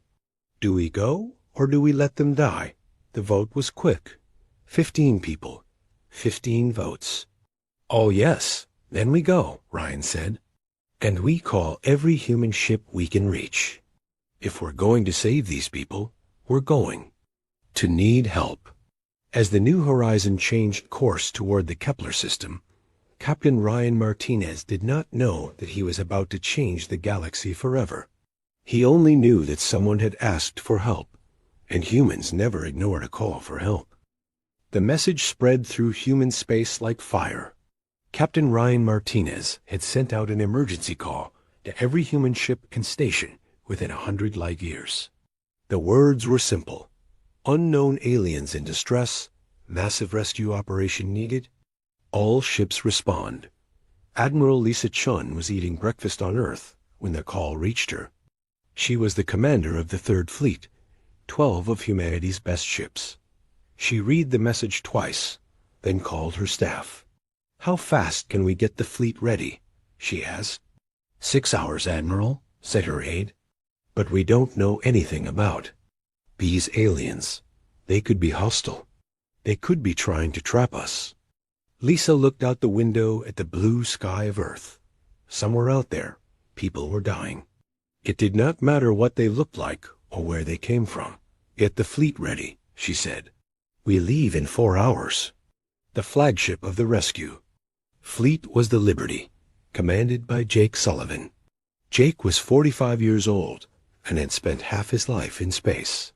Do we go, or do we let them die?" The vote was quick. 15 people. 15 votes. "Oh, yes. Then we go," Ryan said. "And we call every human ship we can reach. If we're going to save these people, we're going to need help." As the New Horizon changed course toward the Kepler system, Captain Ryan Martinez did not know that he was about to change the galaxy forever. He only knew that someone had asked for help, and humans never ignored a call for help. The message spread through human space like fire. Captain Ryan Martinez had sent out an emergency call to every human ship and station within 100 light years. The words were simple: unknown aliens in distress, massive rescue operation needed. All ships respond. Admiral Lisa Chun was eating breakfast on Earth when the call reached her. She was the commander of the Third Fleet, 12 of humanity's best ships. She read the message twice, then called her staff. "How fast can we get the fleet ready?" she asked. 6 hours, Admiral," said her aide. "But we don't know anything about these aliens. They could be hostile. They could be trying to trap us." Lisa looked out the window at the blue sky of Earth. Somewhere out there, people were dying. It did not matter what they looked like or where they came from. "Get the fleet ready," she said. "We leave in 4 hours." The flagship of the rescue fleet was the Liberty, commanded by Jake Sullivan. Jake was 45 years old and had spent half his life in space.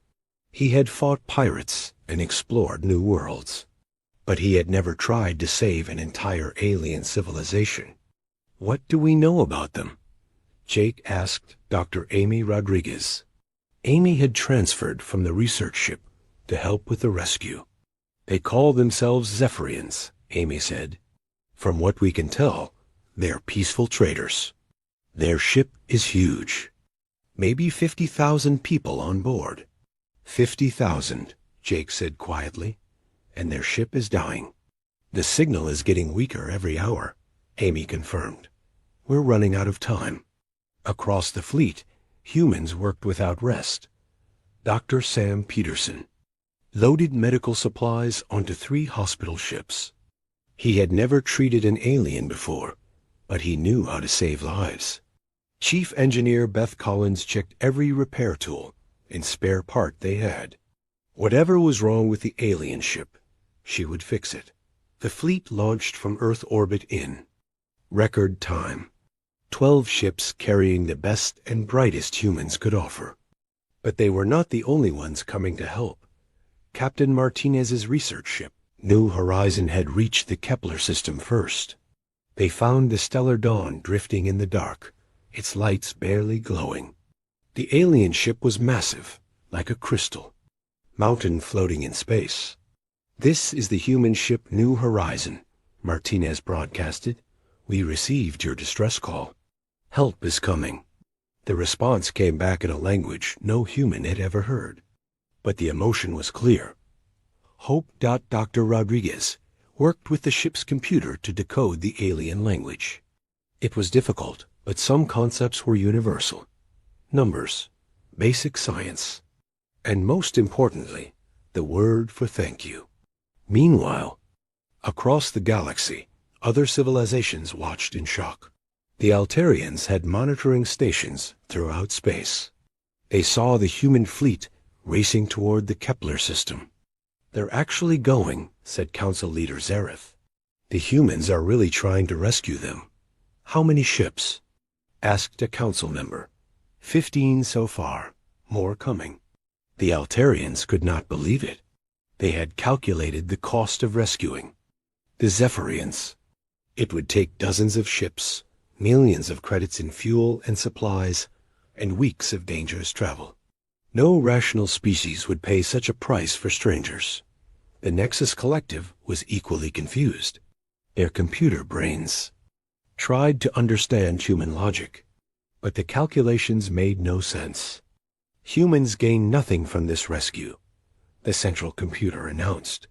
He had fought pirates and explored new worlds, but he had never tried to save an entire alien civilization. "What do we know about them?" Jake asked Dr. Amy Rodriguez. Amy had transferred from the research ship to help with the rescue. "They call themselves Zephyrians," Amy said. "From what we can tell, they're peaceful traders. Their ship is huge. Maybe 50,000 people on board." 50,000, Jake said quietly, "and their ship is dying." "The signal is getting weaker every hour," Amy confirmed. "We're running out of time." Across the fleet, humans worked without rest. Dr. Sam Peterson loaded medical supplies onto 3 hospital ships. He had never treated an alien before, but he knew how to save lives. Chief Engineer Beth Collins checked every repair tool and spare part they had. Whatever was wrong with the alien ship, she would fix it. The fleet launched from Earth orbit in record time. 12 ships carrying the best and brightest humans could offer. But they were not the only ones coming to help. Captain Martinez's research ship, New Horizon, had reached the Kepler system first. They found the stellar dawn drifting in the dark, its lights barely glowing. The alien ship was massive, like a crystal mountain floating in space. "This is the human ship New Horizon," Martinez broadcasted. "We received your distress call. Help is coming." The response came back in a language no human had ever heard, but the emotion was clear. Hope. Dr. Rodriguez worked with the ship's computer to decode the alien language. It was difficult, but some concepts were universal: numbers, basic science, and most importantly, the word for thank you. Meanwhile, across the galaxy, other civilizations watched in shock. The Altarians had monitoring stations throughout space. They saw the human fleet racing toward the Kepler system. "They're actually going," said Council Leader Zareth. "The humans are really trying to rescue them." "How many ships?" asked a council member. 15 so far, more coming." The Altarians could not believe it. They had calculated the cost of rescuing the Zephyrians. It would take dozens of ships, millions of credits in fuel and supplies, and weeks of dangerous travel. No rational species would pay such a price for strangers. The Nexus Collective was equally confused. Their computer brains tried to understand human logic, but the calculations made no sense. "Humans gain nothing from this rescue," the central computer announced.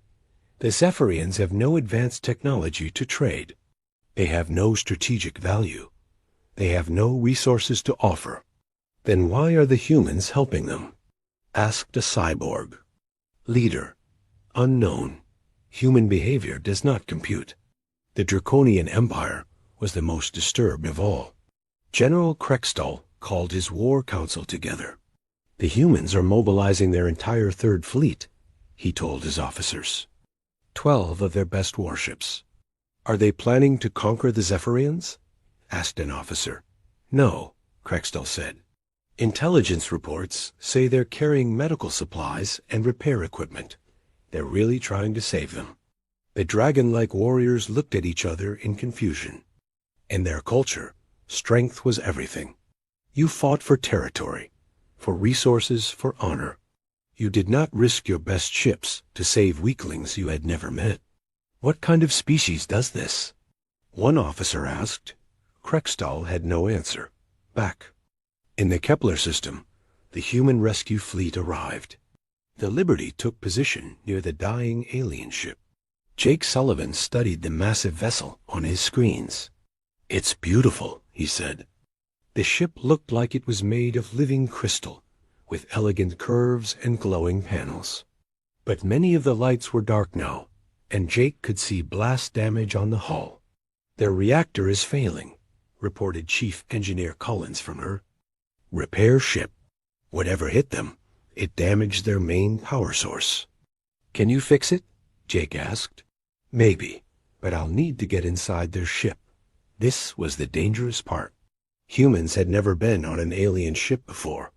"The Zephyrians have no advanced technology to trade. They have no strategic value. They have no resources to offer." "Then why are the humans helping them?" asked a cyborg. "Leader: unknown. Human behavior does not compute." The Draconian Empire was the most disturbed of all. General Krextall called his war council together. "The humans are mobilizing their entire Third Fleet. he told his officers. 12 of their best warships. Are they planning to conquer the Zephyrians? Asked an officer. No, Krextel said. Intelligence reports say they're carrying medical supplies and repair equipment. They're really trying to save them. The dragon-like warriors looked at each other in confusion. In their culture, strength was everything. You fought for territory, for resources, for honor. You did not risk your best ships to save weaklings you had never met. What kind of species does this? One officer asked. Krextal had no answer. Back. In the Kepler system, the human rescue fleet arrived. The Liberty took position near the dying alien ship. Jake Sullivan studied the massive vessel on his screens. It's beautiful, he said. The ship looked like it was made of living crystal, with elegant curves and glowing panels. But many of the lights were dark now, and Jake could see blast damage on the hull. Their reactor is failing, reported Chief Engineer Collins from her. Repair ship. Whatever hit them, it damaged their main power source. Can you fix it? Jake asked. Maybe, but I'll need to get inside their ship. This was the dangerous part. Humans had never been on an alien ship before.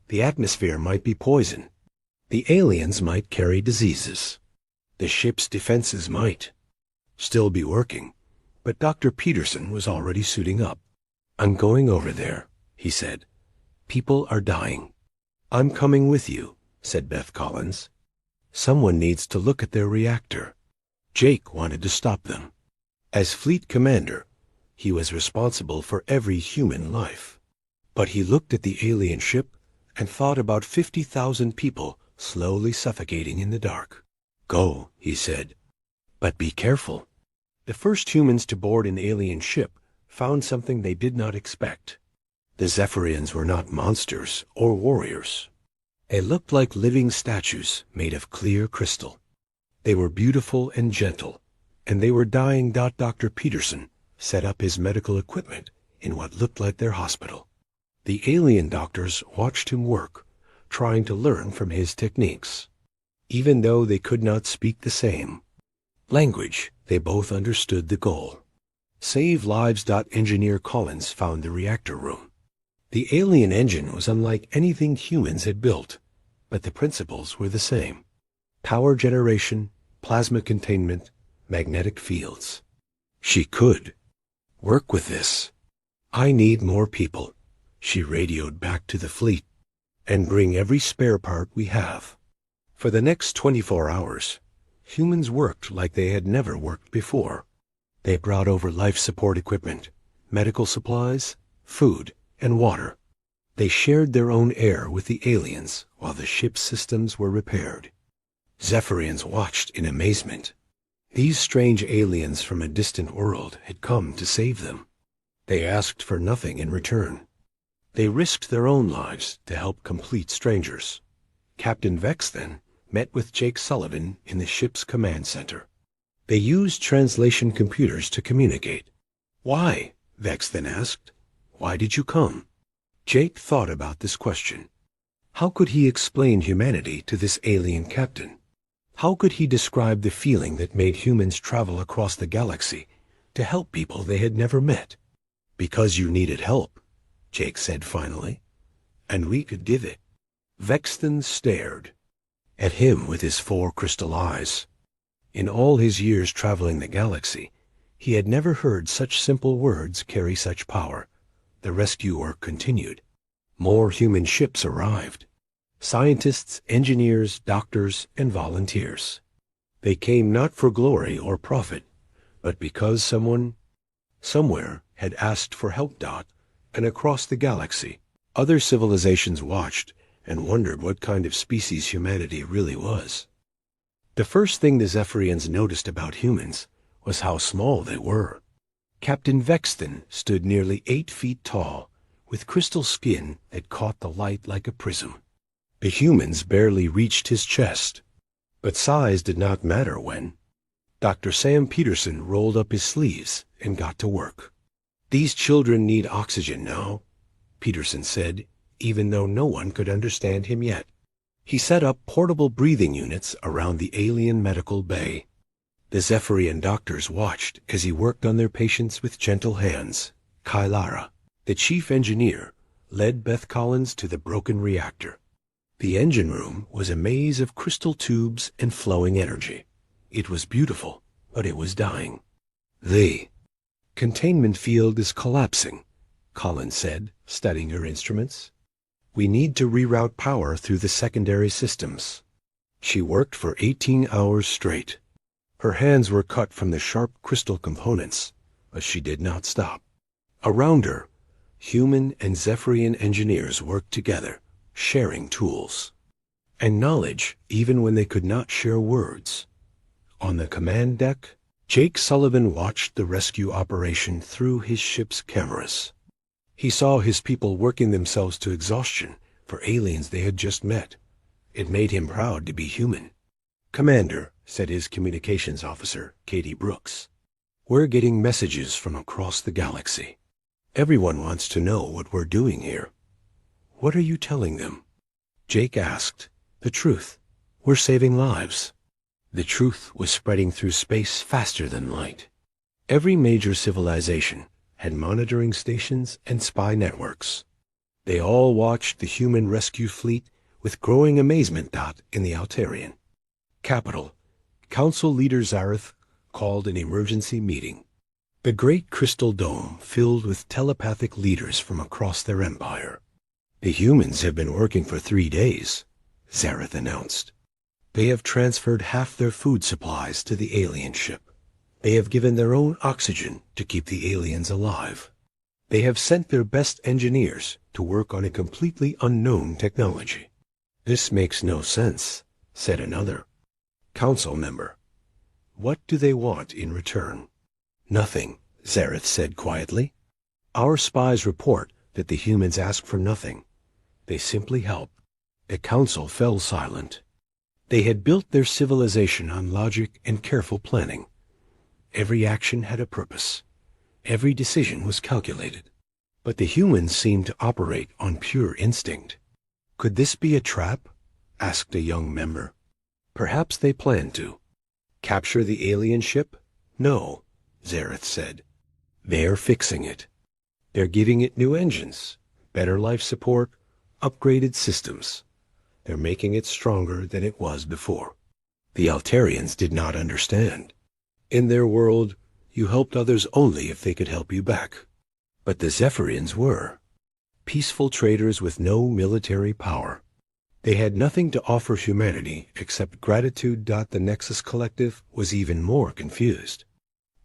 The atmosphere might be poison. The aliens might carry diseases. The ship's defenses might still be working, but Dr. Peterson was already suiting up. I'm going over there, he said. People are dying. I'm coming with you, said Beth Collins. Someone needs to look at their reactor. Jake wanted to stop them. As fleet commander, he was responsible for every human life. But he looked at the alien ship and thought about 50,000 people slowly suffocating in the dark. Go, he said. But be careful. The first humans to board an alien ship found something they did not expect. The Zephyrians were not monsters or warriors. They looked like living statues made of clear crystal. They were beautiful and gentle, and they were dying. Dr. Peterson set up his medical equipment in what looked like their hospital. The alien doctors watched him work, trying to learn from his techniques. Even though they could not speak the same language, they both understood the goal. Save lives. Engineer Collins found the reactor room. The alien engine was unlike anything humans had built, but the principles were the same. Power generation, plasma containment, magnetic fields. She could work with this. I need more people, she radioed back to the fleet, and bring every spare part we have. For the next 24 hours, humans worked like they had never worked before. They brought over life support equipment, medical supplies, food, and water. They shared their own air with the aliens while the ship's systems were repaired. Zephyrians watched in amazement. These strange aliens from a distant world had come to save them. They asked for nothing in return. They risked their own lives to help complete strangers. Captain Vex then met with Jake Sullivan in the ship's command center. They used translation computers to communicate. Why? Vex then asked. Why did you come? Jake thought about this question. How could he explain humanity to this alien captain? How could he describe the feeling that made humans travel across the galaxy to help people they had never met? Because you needed help, Jake said finally, and we could give it. Vexton stared at him with his 4 crystal eyes. In all his years traveling the galaxy, he had never heard such simple words carry such power. The rescue work continued. More human ships arrived. Scientists, engineers, doctors, and volunteers. They came not for glory or profit, but because someone, somewhere, had asked for help. And across the galaxy, other civilizations watched and wondered what kind of species humanity really was. The first thing the Zephyrians noticed about humans was how small they were. Captain Vexton stood nearly 8 feet tall, with crystal skin that caught the light like a prism. The humans barely reached his chest, but size did not matter when. Dr. Sam Peterson rolled up his sleeves and got to work. These children need oxygen now, Peterson said, even though no one could understand him yet. He set up portable breathing units around the alien medical bay. The Zephyrian doctors watched as he worked on their patients with gentle hands. Kylara, the chief engineer, led Beth Collins to the broken reactor. The engine room was a maze of crystal tubes and flowing energy. It was beautiful, but it was dying. The containment field is collapsing, Collins said, studying her instruments. We need to reroute power through the secondary systems. She worked for 18 hours straight. Her hands were cut from the sharp crystal components, but she did not stop. Around her, human and Zephyrian engineers worked together, sharing tools and knowledge even when they could not share words. On the command deck, Jake Sullivan watched the rescue operation through his ship's cameras. He saw his people working themselves to exhaustion for aliens they had just met. It made him proud to be human. "Commander," said his communications officer, Katie Brooks, "we're getting messages from across the galaxy. Everyone wants to know what we're doing here." "What are you telling them?" Jake asked. "The truth. We're saving lives." The truth was spreading through space faster than light. Every major civilization had monitoring stations and spy networks. They all watched the human rescue fleet with growing amazement. In the Altarian capital, Council Leader Zareth called an emergency meeting. The great crystal dome filled with telepathic leaders from across their empire. "The humans have been working for 3 days," Zareth announced. "They have transferred half their food supplies to the alien ship. They have given their own oxygen to keep the aliens alive. They have sent their best engineers to work on a completely unknown technology." "This makes no sense," said another council member. "What do they want in return?" "Nothing," Zareth said quietly. "Our spies report that the humans ask for nothing. They simply help." The council fell silent. They had built their civilization on logic and careful planning. Every action had a purpose. Every decision was calculated. But the humans seemed to operate on pure instinct. "Could this be a trap?" asked a young member. "Perhaps they planned to." "Capture the alien ship?" "No," Zareth said. "They're fixing it. They're giving it new engines, better life support, upgraded systems. They're making it stronger than it was before." The Altarians did not understand. In their world, you helped others only if they could help you back. But the Zephyrians were peaceful traders with no military power. They had nothing to offer humanity except gratitude. The Nexus Collective was even more confused.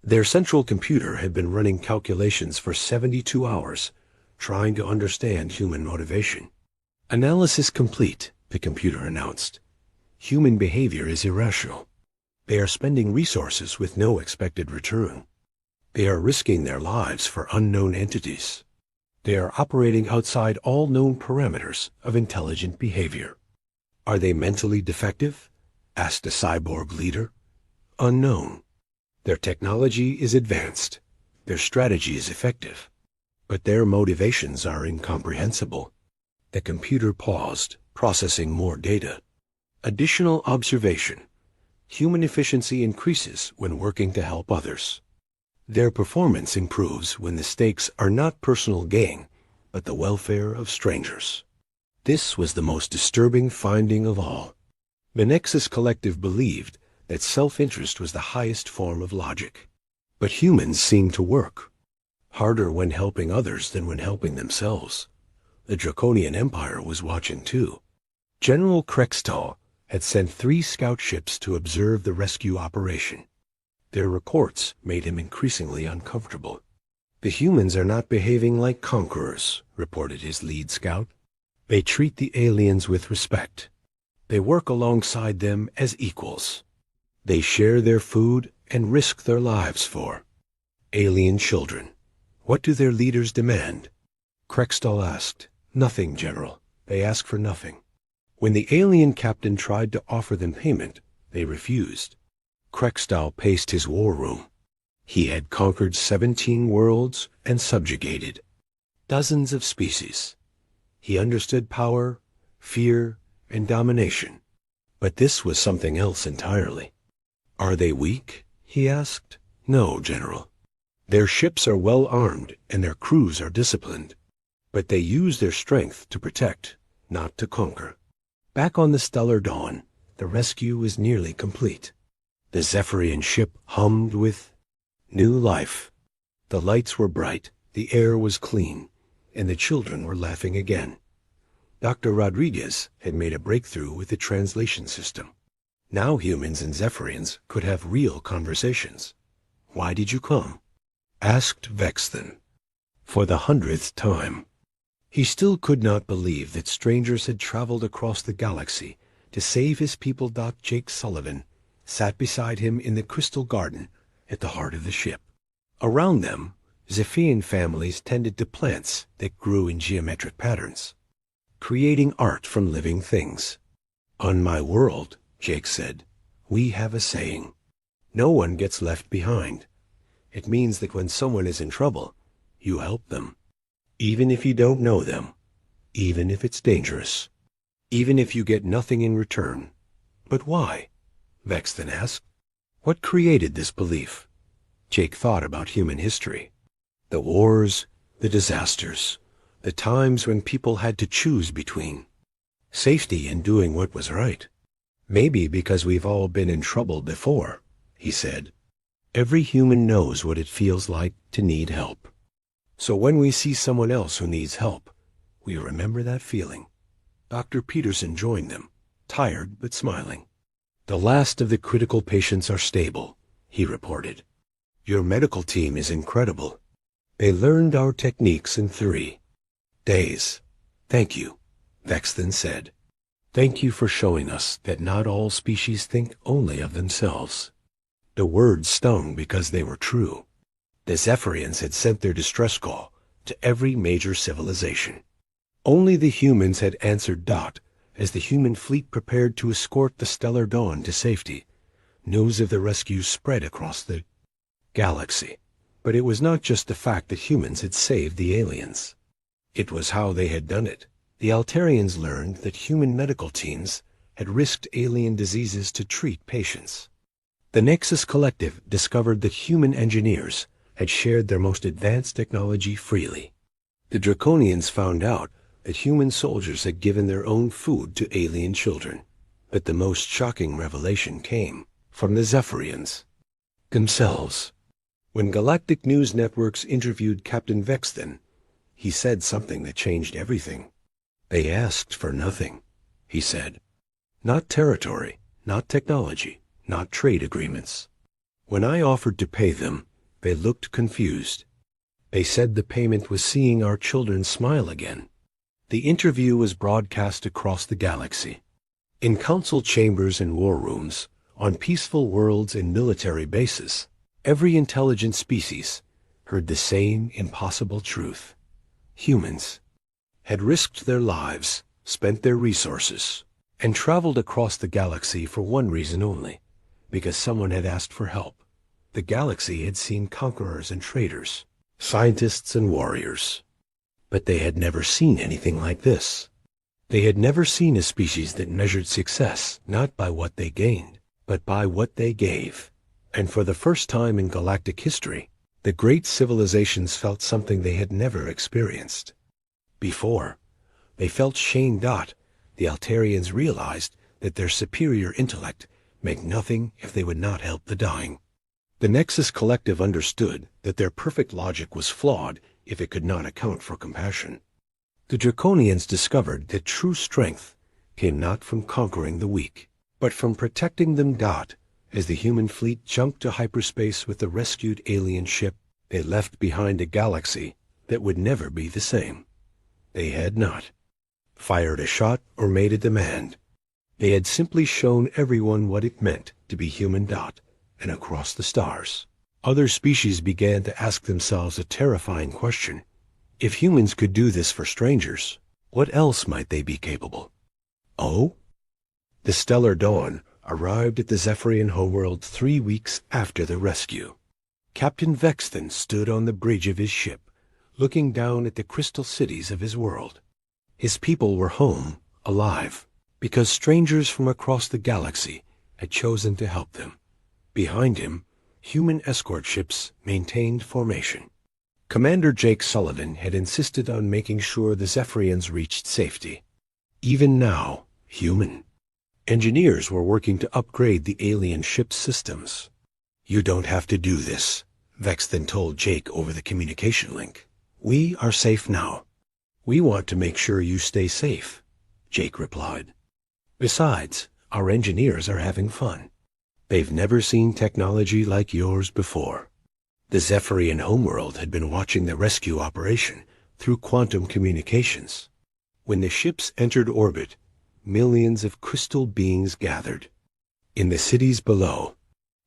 Their central computer had been running calculations for 72 hours, trying to understand human motivation. "Analysis complete," the computer announced. "Human behavior is irrational. They are spending resources with no expected return. They are risking their lives for unknown entities. They are operating outside all known parameters of intelligent behavior." "Are they mentally defective?" asked a cyborg leader. "Unknown. Their technology is advanced. Their strategy is effective. But their motivations are incomprehensible." The computer paused, processing more data. Additional observation. Human efficiency increases when working to help others. Their performance improves when the stakes are not personal gain, but the welfare of strangers. This was the most disturbing finding of all. The Nexus Collective believed that self-interest was the highest form of logic. But humans seemed to work harder when helping others than when helping themselves. The Draconian Empire was watching too. General Krextal had sent 3 scout ships to observe the rescue operation. Their reports made him increasingly uncomfortable. "The humans are not behaving like conquerors," reported his lead scout. "They treat the aliens with respect. They work alongside them as equals. They share their food and risk their lives for alien children. What do their leaders demand?" Krextal asked. "Nothing, General. They ask for nothing." When the alien captain tried to offer them payment, they refused. Krextal paced his war room. He had conquered 17 worlds and subjugated dozens of species. He understood power, fear, and domination. But this was something else entirely. "Are they weak?" he asked. "No, General. Their ships are well armed and their crews are disciplined. But they use their strength to protect, not to conquer." Back on the Stellar Dawn, the rescue was nearly complete. The Zephyrian ship hummed with new life. The lights were bright, the air was clean, and the children were laughing again. Dr. Rodriguez had made a breakthrough with the translation system. Now humans and Zephyrians could have real conversations. "Why did you come?" asked Vexton. For the 100th time. He still could not believe that strangers had traveled across the galaxy to save his people. Jake Sullivan sat beside him in the crystal garden at the heart of the ship. Around them, Zephian families tended to plants that grew in geometric patterns, creating art from living things. "On my world," Jake said, "we have a saying. No one gets left behind. It means that when someone is in trouble, you help them. Even if you don't know them. Even if it's dangerous. Even if you get nothing in return." "But why?" Vexton asked. "What created this belief?" Jake thought about human history. The wars, the disasters, the times when people had to choose between safety and doing what was right. "Maybe because we've all been in trouble before," he said. "Every human knows what it feels like to need help. So when we see someone else who needs help, we remember that feeling." Dr. Peterson joined them, tired but smiling. "The last of the critical patients are stable," he reported. "Your medical team is incredible. They learned our techniques in 3 days. Thank you," Vexton said. "Thank you for showing us that not all species think only of themselves." The words stung because they were true. The Zephyrians had sent their distress call to every major civilization. Only the humans had answered. As the human fleet prepared to escort the Stellar Dawn to safety, news of the rescue spread across the galaxy. But it was not just the fact that humans had saved the aliens. It was how they had done it. The Altarians learned that human medical teams had risked alien diseases to treat patients. The Nexus Collective discovered that human engineers had shared their most advanced technology freely. The Draconians found out that human soldiers had given their own food to alien children. But the most shocking revelation came from the Zephyrians themselves. When Galactic News Networks interviewed Captain Vexton, he said something that changed everything. "They asked for nothing," he said. "Not territory, not technology, not trade agreements. When I offered to pay them, they looked confused. They said the payment was seeing our children smile again." The interview was broadcast across the galaxy. In council chambers and war rooms, on peaceful worlds and military bases, every intelligent species heard the same impossible truth. Humans had risked their lives, spent their resources, and traveled across the galaxy for one reason only, because someone had asked for help. The galaxy had seen conquerors and traitors, scientists and warriors. But they had never seen anything like this. They had never seen a species that measured success not by what they gained, but by what they gave. And for the first time in galactic history, the great civilizations felt something they had never experienced before. They felt shame. The Altarians realized that their superior intellect meant nothing if they would not help the dying. The Nexus Collective understood that their perfect logic was flawed if it could not account for compassion. The Draconians discovered that true strength came not from conquering the weak, but from protecting them. As the human fleet jumped to hyperspace with the rescued alien ship, they left behind a galaxy that would never be the same. They had not fired a shot or made a demand. They had simply shown everyone what it meant to be human. And across the stars, other species began to ask themselves a terrifying question. If humans could do this for strangers, what else might they be capable? Oh? The Stellar Dawn arrived at the Zephyrian homeworld 3 weeks after the rescue. Captain Vexton stood on the bridge of his ship, looking down at the crystal cities of his world. His people were home, alive, because strangers from across the galaxy had chosen to help them. Behind him, human escort ships maintained formation. Commander Jake Sullivan had insisted on making sure the Zephyrians reached safety. Even now, human engineers were working to upgrade the alien ship's systems. "You don't have to do this," Vex then told Jake over the communication link. "We are safe now." "We want to make sure you stay safe," Jake replied. "Besides, our engineers are having fun. They've never seen technology like yours before." The Zephyrian homeworld had been watching the rescue operation through quantum communications. When the ships entered orbit, millions of crystal beings gathered. In the cities below,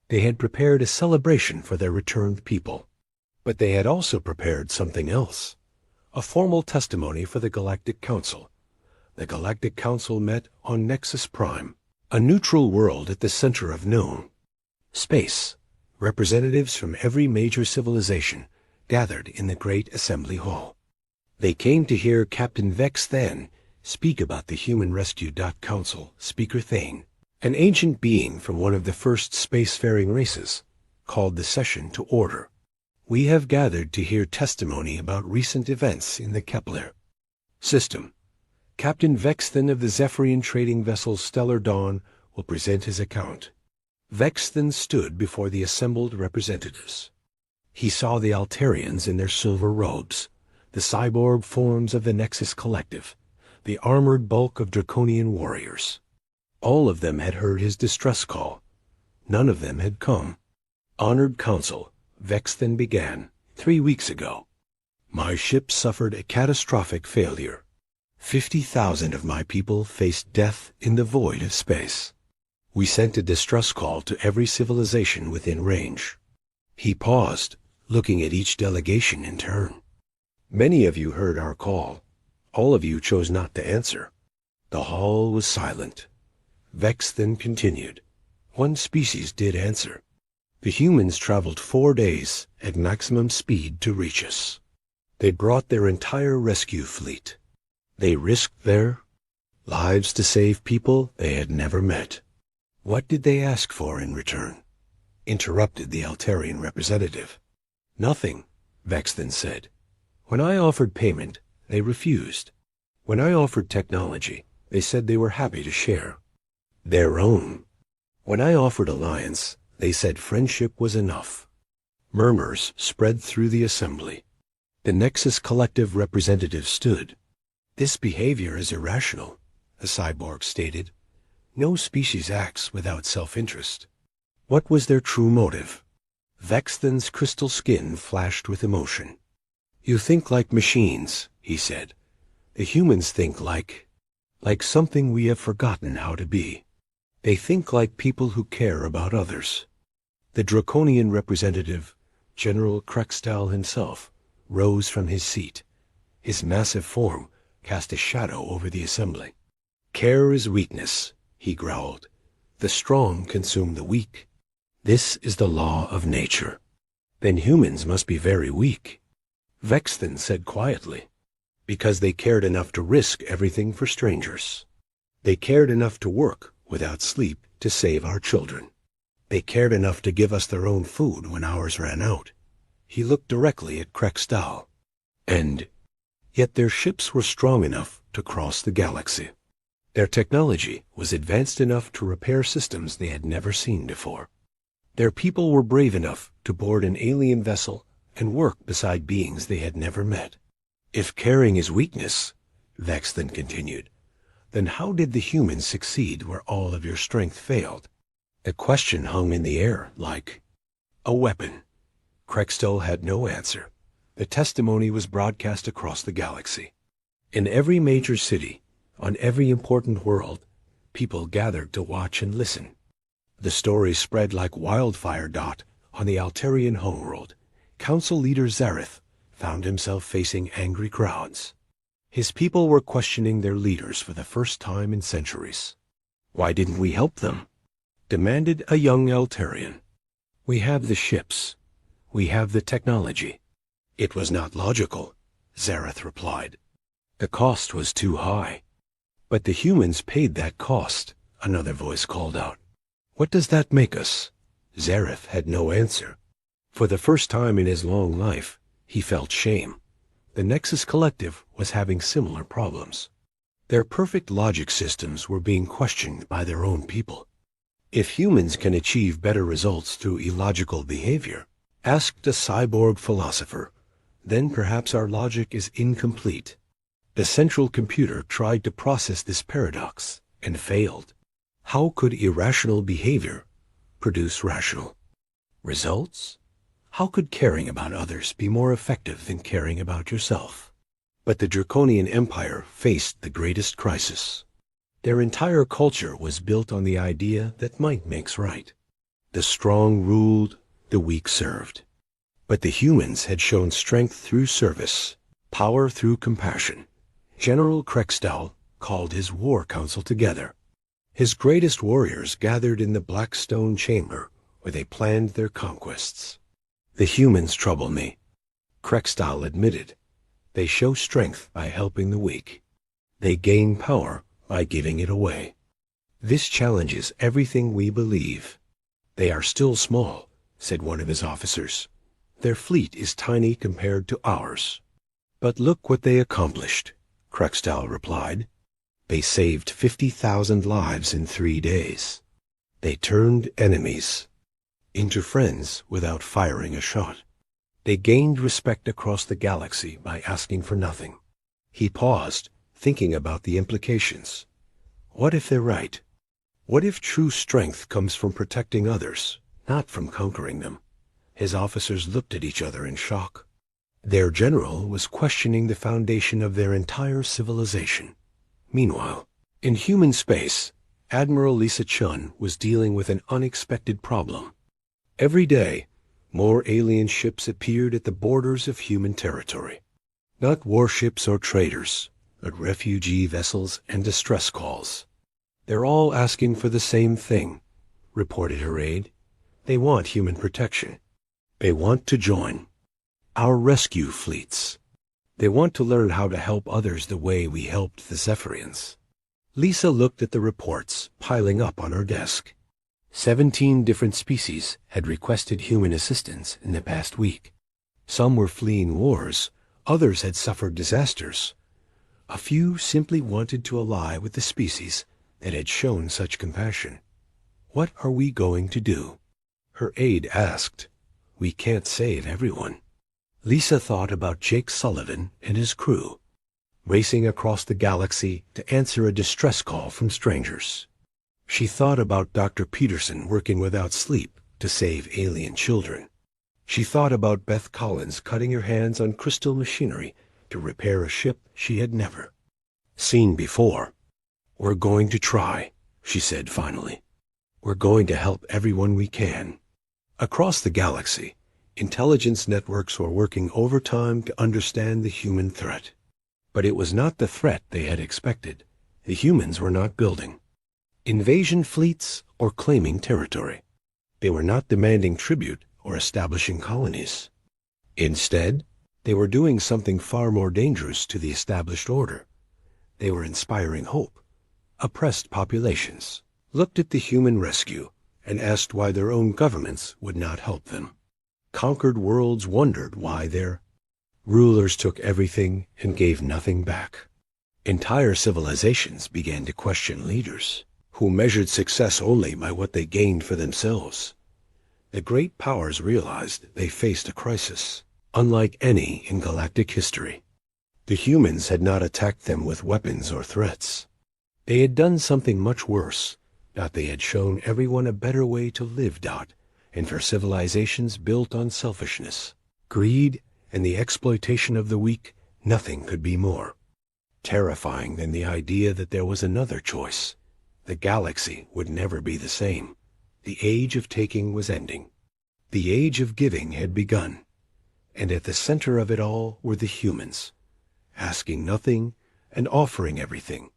they had prepared a celebration for their returned people. But they had also prepared something else, a formal testimony for the Galactic Council. The Galactic Council met on Nexus Prime, a neutral world at the center of known space. Representatives from every major civilization gathered in the Great Assembly Hall. They came to hear Captain Vex Then speak about the Human Rescue Council. Speaker Thane, an ancient being from one of the first spacefaring races, called the session to order. "We have gathered to hear testimony about recent events in the Kepler system. Captain Vexthan of the Zephyrian trading vessel Stellar Dawn will present his account." Vexthan stood before the assembled representatives. He saw the Altarians in their silver robes, the cyborg forms of the Nexus Collective, the armored bulk of Draconian warriors. All of them had heard his distress call. None of them had come. "Honored Council," Vexthan began, 3 weeks ago, "my ship suffered a catastrophic failure. 50,000 of my people faced death in the void of space. We sent a distress call to every civilization within range." He paused, looking at each delegation in turn. "Many of you heard our call. All of you chose not to answer." The hall was silent. Vex then continued. "One species did answer. The humans traveled 4 days at maximum speed to reach us. They brought their entire rescue fleet. They risked their lives to save people they had never met." "What did they ask for in return?" interrupted the Altarian representative. "Nothing," Vex then said. "When I offered payment, they refused. When I offered technology, they said they were happy to share their own. When I offered alliance, they said friendship was enough." Murmurs spread through the assembly. The Nexus Collective representative stood. "This behavior is irrational," the cyborg stated. "No species acts without self-interest." What was their true motive? Vexthan's crystal skin flashed with emotion. "You think like machines," he said. "The humans think like something we have forgotten how to be. They think like people who care about others." The Draconian representative, General Krextal himself, rose from his seat. His massive form cast a shadow over the assembly. "Care is weakness," he growled. "The strong consume the weak. This is the law of nature." "Then humans must be very weak," Vexthan said quietly. "Because they cared enough to risk everything for strangers. They cared enough to work without sleep to save our children. They cared enough to give us their own food when ours ran out." He looked directly at Krextal. "And yet their ships were strong enough to cross the galaxy. Their technology was advanced enough to repair systems they had never seen before. Their people were brave enough to board an alien vessel and work beside beings they had never met. If caring is weakness," Vex then continued, "then how did the humans succeed where all of your strength failed?" A question hung in the air like a weapon. Krextal had no answer. The testimony was broadcast across the galaxy. In every major city, on every important world, people gathered to watch and listen. The story spread like wildfire. On the Altarian homeworld, Council leader Zareth found himself facing angry crowds. His people were questioning their leaders for the first time in centuries. "Why didn't we help them?" demanded a young Altarian. "We have the ships. We have the technology." "It was not logical," Zareth replied. "The cost was too high." But the humans paid that cost, another voice called out. What does that make us? Zareth had no answer. For the first time in his long life, he felt shame. The Nexus Collective was having similar problems. Their perfect logic systems were being questioned by their own people. If humans can achieve better results through illogical behavior, asked a cyborg philosopher, then perhaps our logic is incomplete. The central computer tried to process this paradox and failed. How could irrational behavior produce rational results? How could caring about others be more effective than caring about yourself? But the Draconian Empire faced the greatest crisis. Their entire culture was built on the idea that might makes right. The strong ruled, the weak served. But the humans had shown strength through service, power through compassion. General Krextal called his war council together. His greatest warriors gathered in the Black Stone Chamber, where they planned their conquests. The humans trouble me, Krextal admitted. They show strength by helping the weak. They gain power by giving it away. This challenges everything we believe. They are still small, said one of his officers. Their fleet is tiny compared to ours. But look what they accomplished, Krextal replied. They saved 50,000 lives in 3 days. They turned enemies into friends without firing a shot. They gained respect across the galaxy by asking for nothing. He paused, thinking about the implications. What if they're right? What if true strength comes from protecting others, not from conquering them? His officers looked at each other in shock. Their general was questioning the foundation of their entire civilization. Meanwhile, in human space, Admiral Lisa Chun was dealing with an unexpected problem. Every day, more alien ships appeared at the borders of human territory. Not warships or traders, but refugee vessels and distress calls. They're all asking for the same thing, reported her aide. They want human protection. They want to join our rescue fleets. They want to learn how to help others the way we helped the Zephyrians. Lisa looked at the reports piling up on her desk. 17 different species had requested human assistance in the past week. Some were fleeing wars, others had suffered disasters. A few simply wanted to ally with the species that had shown such compassion. What are we going to do? Her aide asked. We can't save everyone. Lisa thought about Jake Sullivan and his crew, racing across the galaxy to answer a distress call from strangers. She thought about Dr. Peterson working without sleep to save alien children. She thought about Beth Collins cutting her hands on crystal machinery to repair a ship she had never seen before. We're going to try, she said finally. We're going to help everyone we can. Across the galaxy, intelligence networks were working overtime to understand the human threat. But it was not the threat they had expected. The humans were not building invasion fleets or claiming territory. They were not demanding tribute or establishing colonies. Instead, they were doing something far more dangerous to the established order. They were inspiring hope. Oppressed populations looked at the human rescue and asked why their own governments would not help them. Conquered worlds wondered why their rulers took everything and gave nothing back. Entire civilizations began to question leaders who measured success only by what they gained for themselves. The great powers realized they faced a crisis, unlike any in galactic history. The humans had not attacked them with weapons or threats. They had done something much worse. They had shown everyone a better way to live. And for civilizations built on selfishness, greed, and the exploitation of the weak, nothing could be more terrifying than the idea that there was another choice. The galaxy would never be the same. The age of taking was ending. The age of giving had begun. And at the center of it all were the humans, asking nothing and offering everything,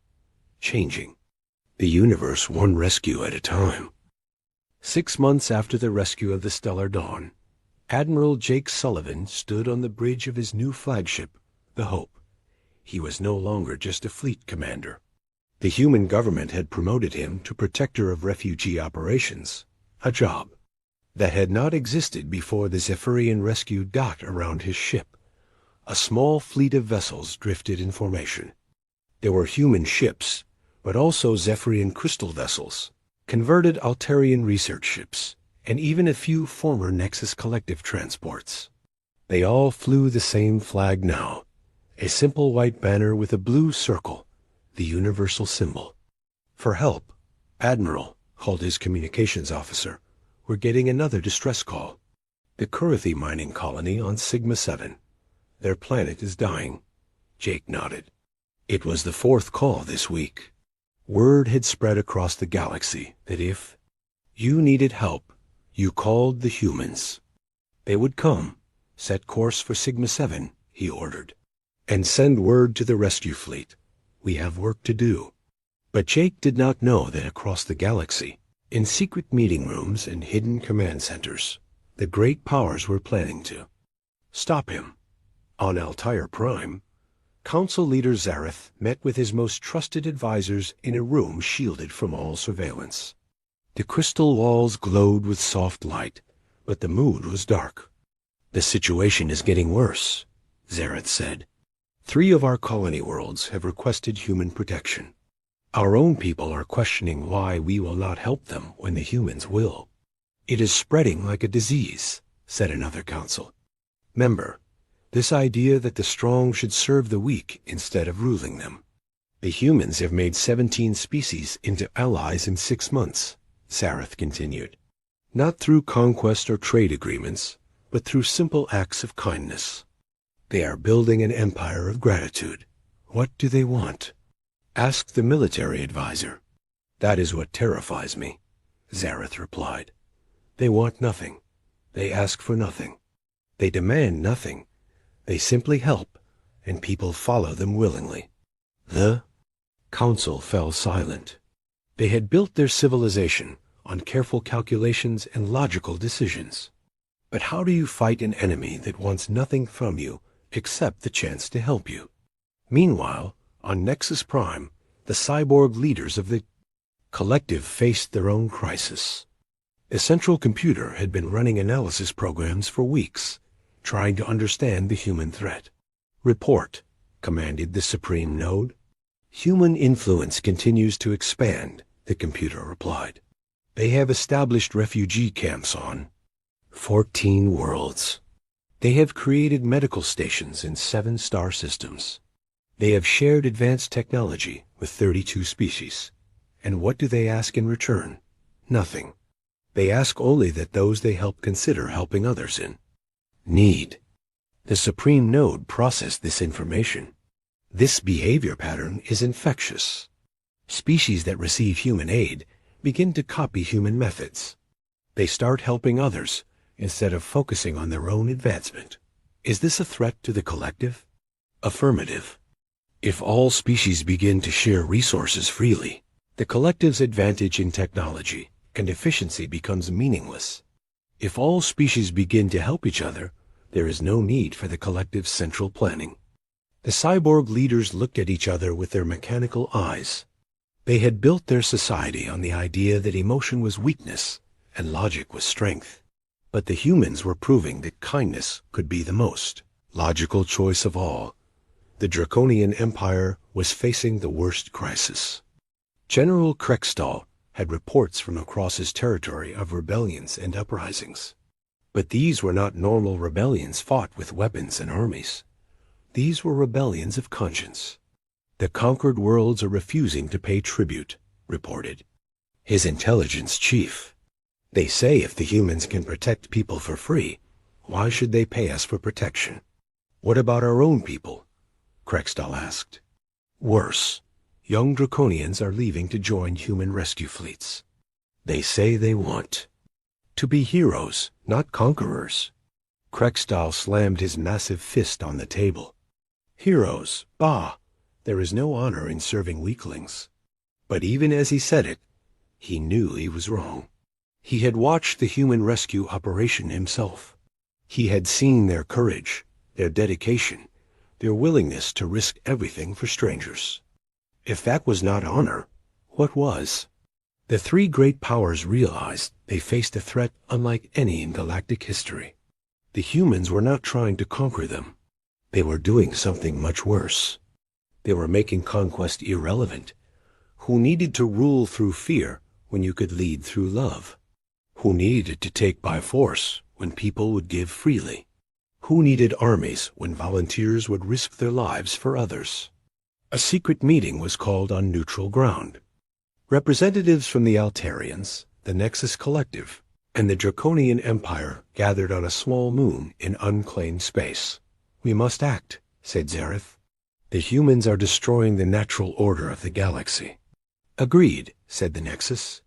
changing the universe one rescue at a time. 6 months after the rescue of the Stellar Dawn, Admiral Jake Sullivan stood on the bridge of his new flagship, the Hope. He was no longer just a fleet commander. The human government had promoted him to protector of refugee operations, a job that had not existed before the Zephyrian rescue docked around his ship. A small fleet of vessels drifted in formation. There were human ships, but also Zephyrian crystal vessels, converted Altarian research ships, and even a few former Nexus Collective transports. They all flew the same flag now, a simple white banner with a blue circle, the universal symbol. For help, Admiral called his communications officer. We're getting another distress call. The Kuruthi mining colony on Sigma 7. Their planet is dying. Jake nodded. It was the fourth call this week. Word had spread across the galaxy that if you needed help, you called the humans. They would come, set course for Sigma 7, he ordered, and send word to the rescue fleet. We have work to do. But Jake did not know that across the galaxy, in secret meeting rooms and hidden command centers, the great powers were planning to stop him. On Altair Prime, Council Leader Zareth met with his most trusted advisors in a room shielded from all surveillance. The crystal walls glowed with soft light, but the mood was dark. The situation is getting worse, Zareth said. 3 of our colony worlds have requested human protection. Our own people are questioning why we will not help them when the humans will. It is spreading like a disease, said another council member. This idea that the strong should serve the weak instead of ruling them. The humans have made 17 species into allies in 6 months, Zareth continued. Not through conquest or trade agreements, but through simple acts of kindness. They are building an empire of gratitude. What do they want? Ask the military advisor. That is what terrifies me, Zareth replied. They want nothing. They ask for nothing. They demand nothing. They simply help, and people follow them willingly. The council fell silent. They had built their civilization on careful calculations and logical decisions. But how do you fight an enemy that wants nothing from you except the chance to help you? Meanwhile, on Nexus Prime, the cyborg leaders of the collective faced their own crisis. The central computer had been running analysis programs for weeks, trying to understand the human threat. Report, commanded the Supreme Node. Human influence continues to expand, the computer replied. They have established refugee camps on 14 worlds. They have created medical stations in 7 star systems. They have shared advanced technology with 32 species. And what do they ask in return? Nothing. They ask only that those they help consider helping others in need. The Supreme Node processed this information. This behavior pattern is infectious. Species that receive human aid begin to copy human methods. They start helping others instead of focusing on their own advancement. Is this a threat to the collective? Affirmative. If all species begin to share resources freely, the collective's advantage in technology and efficiency becomes meaningless. If all species begin to help each other, there is no need for the collective's central planning. The cyborg leaders looked at each other with their mechanical eyes. They had built their society on the idea that emotion was weakness and logic was strength. But the humans were proving that kindness could be the most logical choice of all. The Draconian Empire was facing the worst crisis. General Krextal had reports from across his territory of rebellions and uprisings. But these were not normal rebellions fought with weapons and armies. These were rebellions of conscience. The conquered worlds are refusing to pay tribute, reported his intelligence chief. They say if the humans can protect people for free, why should they pay us for protection? What about our own people? Krextal asked. Worse, young Draconians are leaving to join human rescue fleets. They say they want to be heroes, not conquerors. Krextal slammed his massive fist on the table. Heroes, bah! There is no honor in serving weaklings. But even as he said it, he knew he was wrong. He had watched the human rescue operation himself. He had seen their courage, their dedication, their willingness to risk everything for strangers. If that was not honor, what was? The three great powers realized they faced a threat unlike any in galactic history. The humans were not trying to conquer them. They were doing something much worse. They were making conquest irrelevant. Who needed to rule through fear when you could lead through love? Who needed to take by force when people would give freely? Who needed armies when volunteers would risk their lives for others? A secret meeting was called on neutral ground. Representatives from the Altarians, the Nexus Collective, and the Draconian Empire gathered on a small moon in unclaimed space. "We must act," said Zareth. "The humans are destroying the natural order of the galaxy." "Agreed," said the Nexus.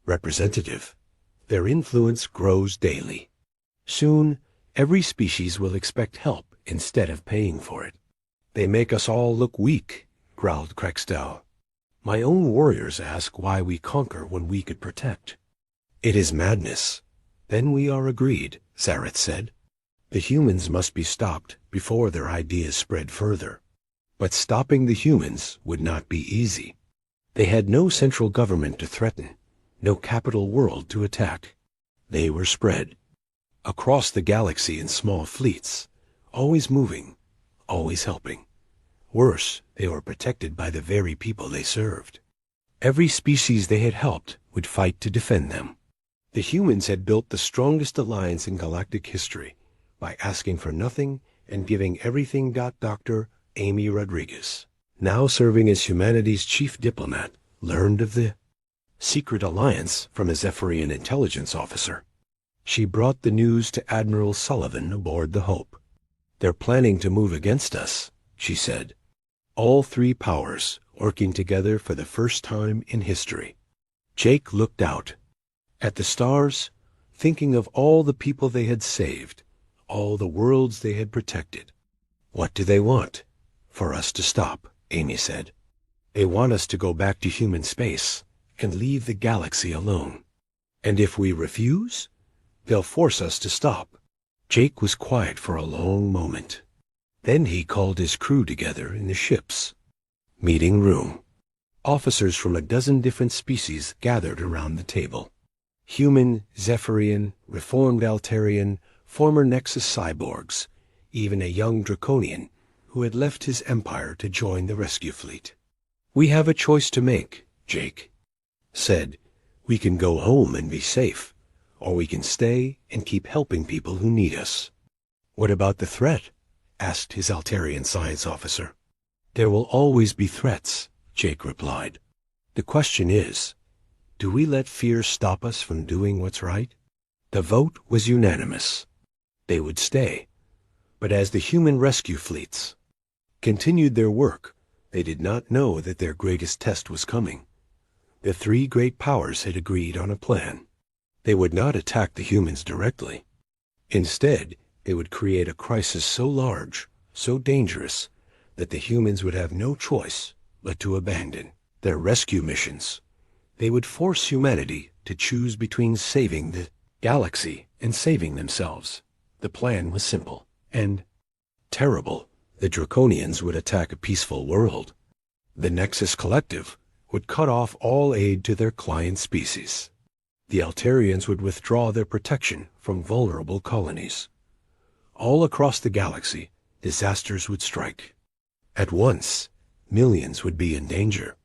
"Representative, their influence grows daily. Soon, every species will expect help instead of paying for it." "They make us all look weak," growled Krextel. "My own warriors ask why we conquer when we could protect." "It is madness." "Then we are agreed," Zareth said. "The humans must be stopped before their ideas spread further." But stopping the humans would not be easy. They had no central government to threaten, no capital world to attack. They were spread across the galaxy in small fleets, always moving, always helping. Worse, they were protected by the very people they served. Every species they had helped would fight to defend them. The humans had built the strongest alliance in galactic history by asking for nothing and giving everything. Dr. Amy Rodriguez, now serving as humanity's chief diplomat, learned of the secret alliance from a Zephyrian intelligence officer. She brought the news to Admiral Sullivan aboard the Hope. "They're planning to move against us," she said. All three powers working together for the first time in history. Jake looked out at the stars, thinking of all the people they had saved, all the worlds they had protected. "What do they want?" "For us to stop," Amy said. "They want us to go back to human space and leave the galaxy alone. And if we refuse, they'll force us to stop." Jake was quiet for a long moment. Then he called his crew together in the ship's meeting room. Officers from a dozen different species gathered around the table. Human, Zephyrian, reformed Altarian, former Nexus cyborgs, even a young Draconian who had left his empire to join the rescue fleet. "We have a choice to make," Jake said. "We can go home and be safe, or we can stay and keep helping people who need us." "What about the threat?" asked his Altarian science officer. "There will always be threats," Jake replied. "The question is, do we let fear stop us from doing what's right?" The vote was unanimous. They would stay. But as the human rescue fleets continued their work, they did not know that their greatest test was coming. The three great powers had agreed on a plan. They would not attack the humans directly. Instead, they would create a crisis so large, so dangerous, that the humans would have no choice but to abandon their rescue missions. They would force humanity to choose between saving the galaxy and saving themselves. The plan was simple and terrible. The Draconians would attack a peaceful world. The Nexus Collective would cut off all aid to their client species. The Altarians would withdraw their protection from vulnerable colonies. All across the galaxy, disasters would strike. At once, millions would be in danger.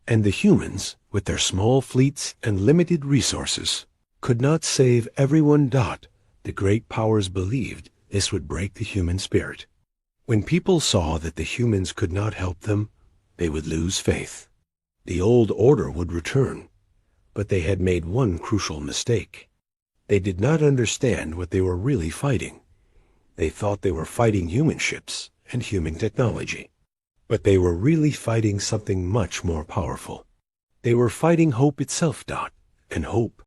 And the humans, with their small fleets and limited resources, could not save everyone. The great powers believed this would break the human spirit. When people saw that the humans could not help them, they would lose faith. The old order would return, but they had made one crucial mistake. They did not understand what they were really fighting. They thought they were fighting human ships and human technology. But they were really fighting something much more powerful. They were fighting hope itself. And hope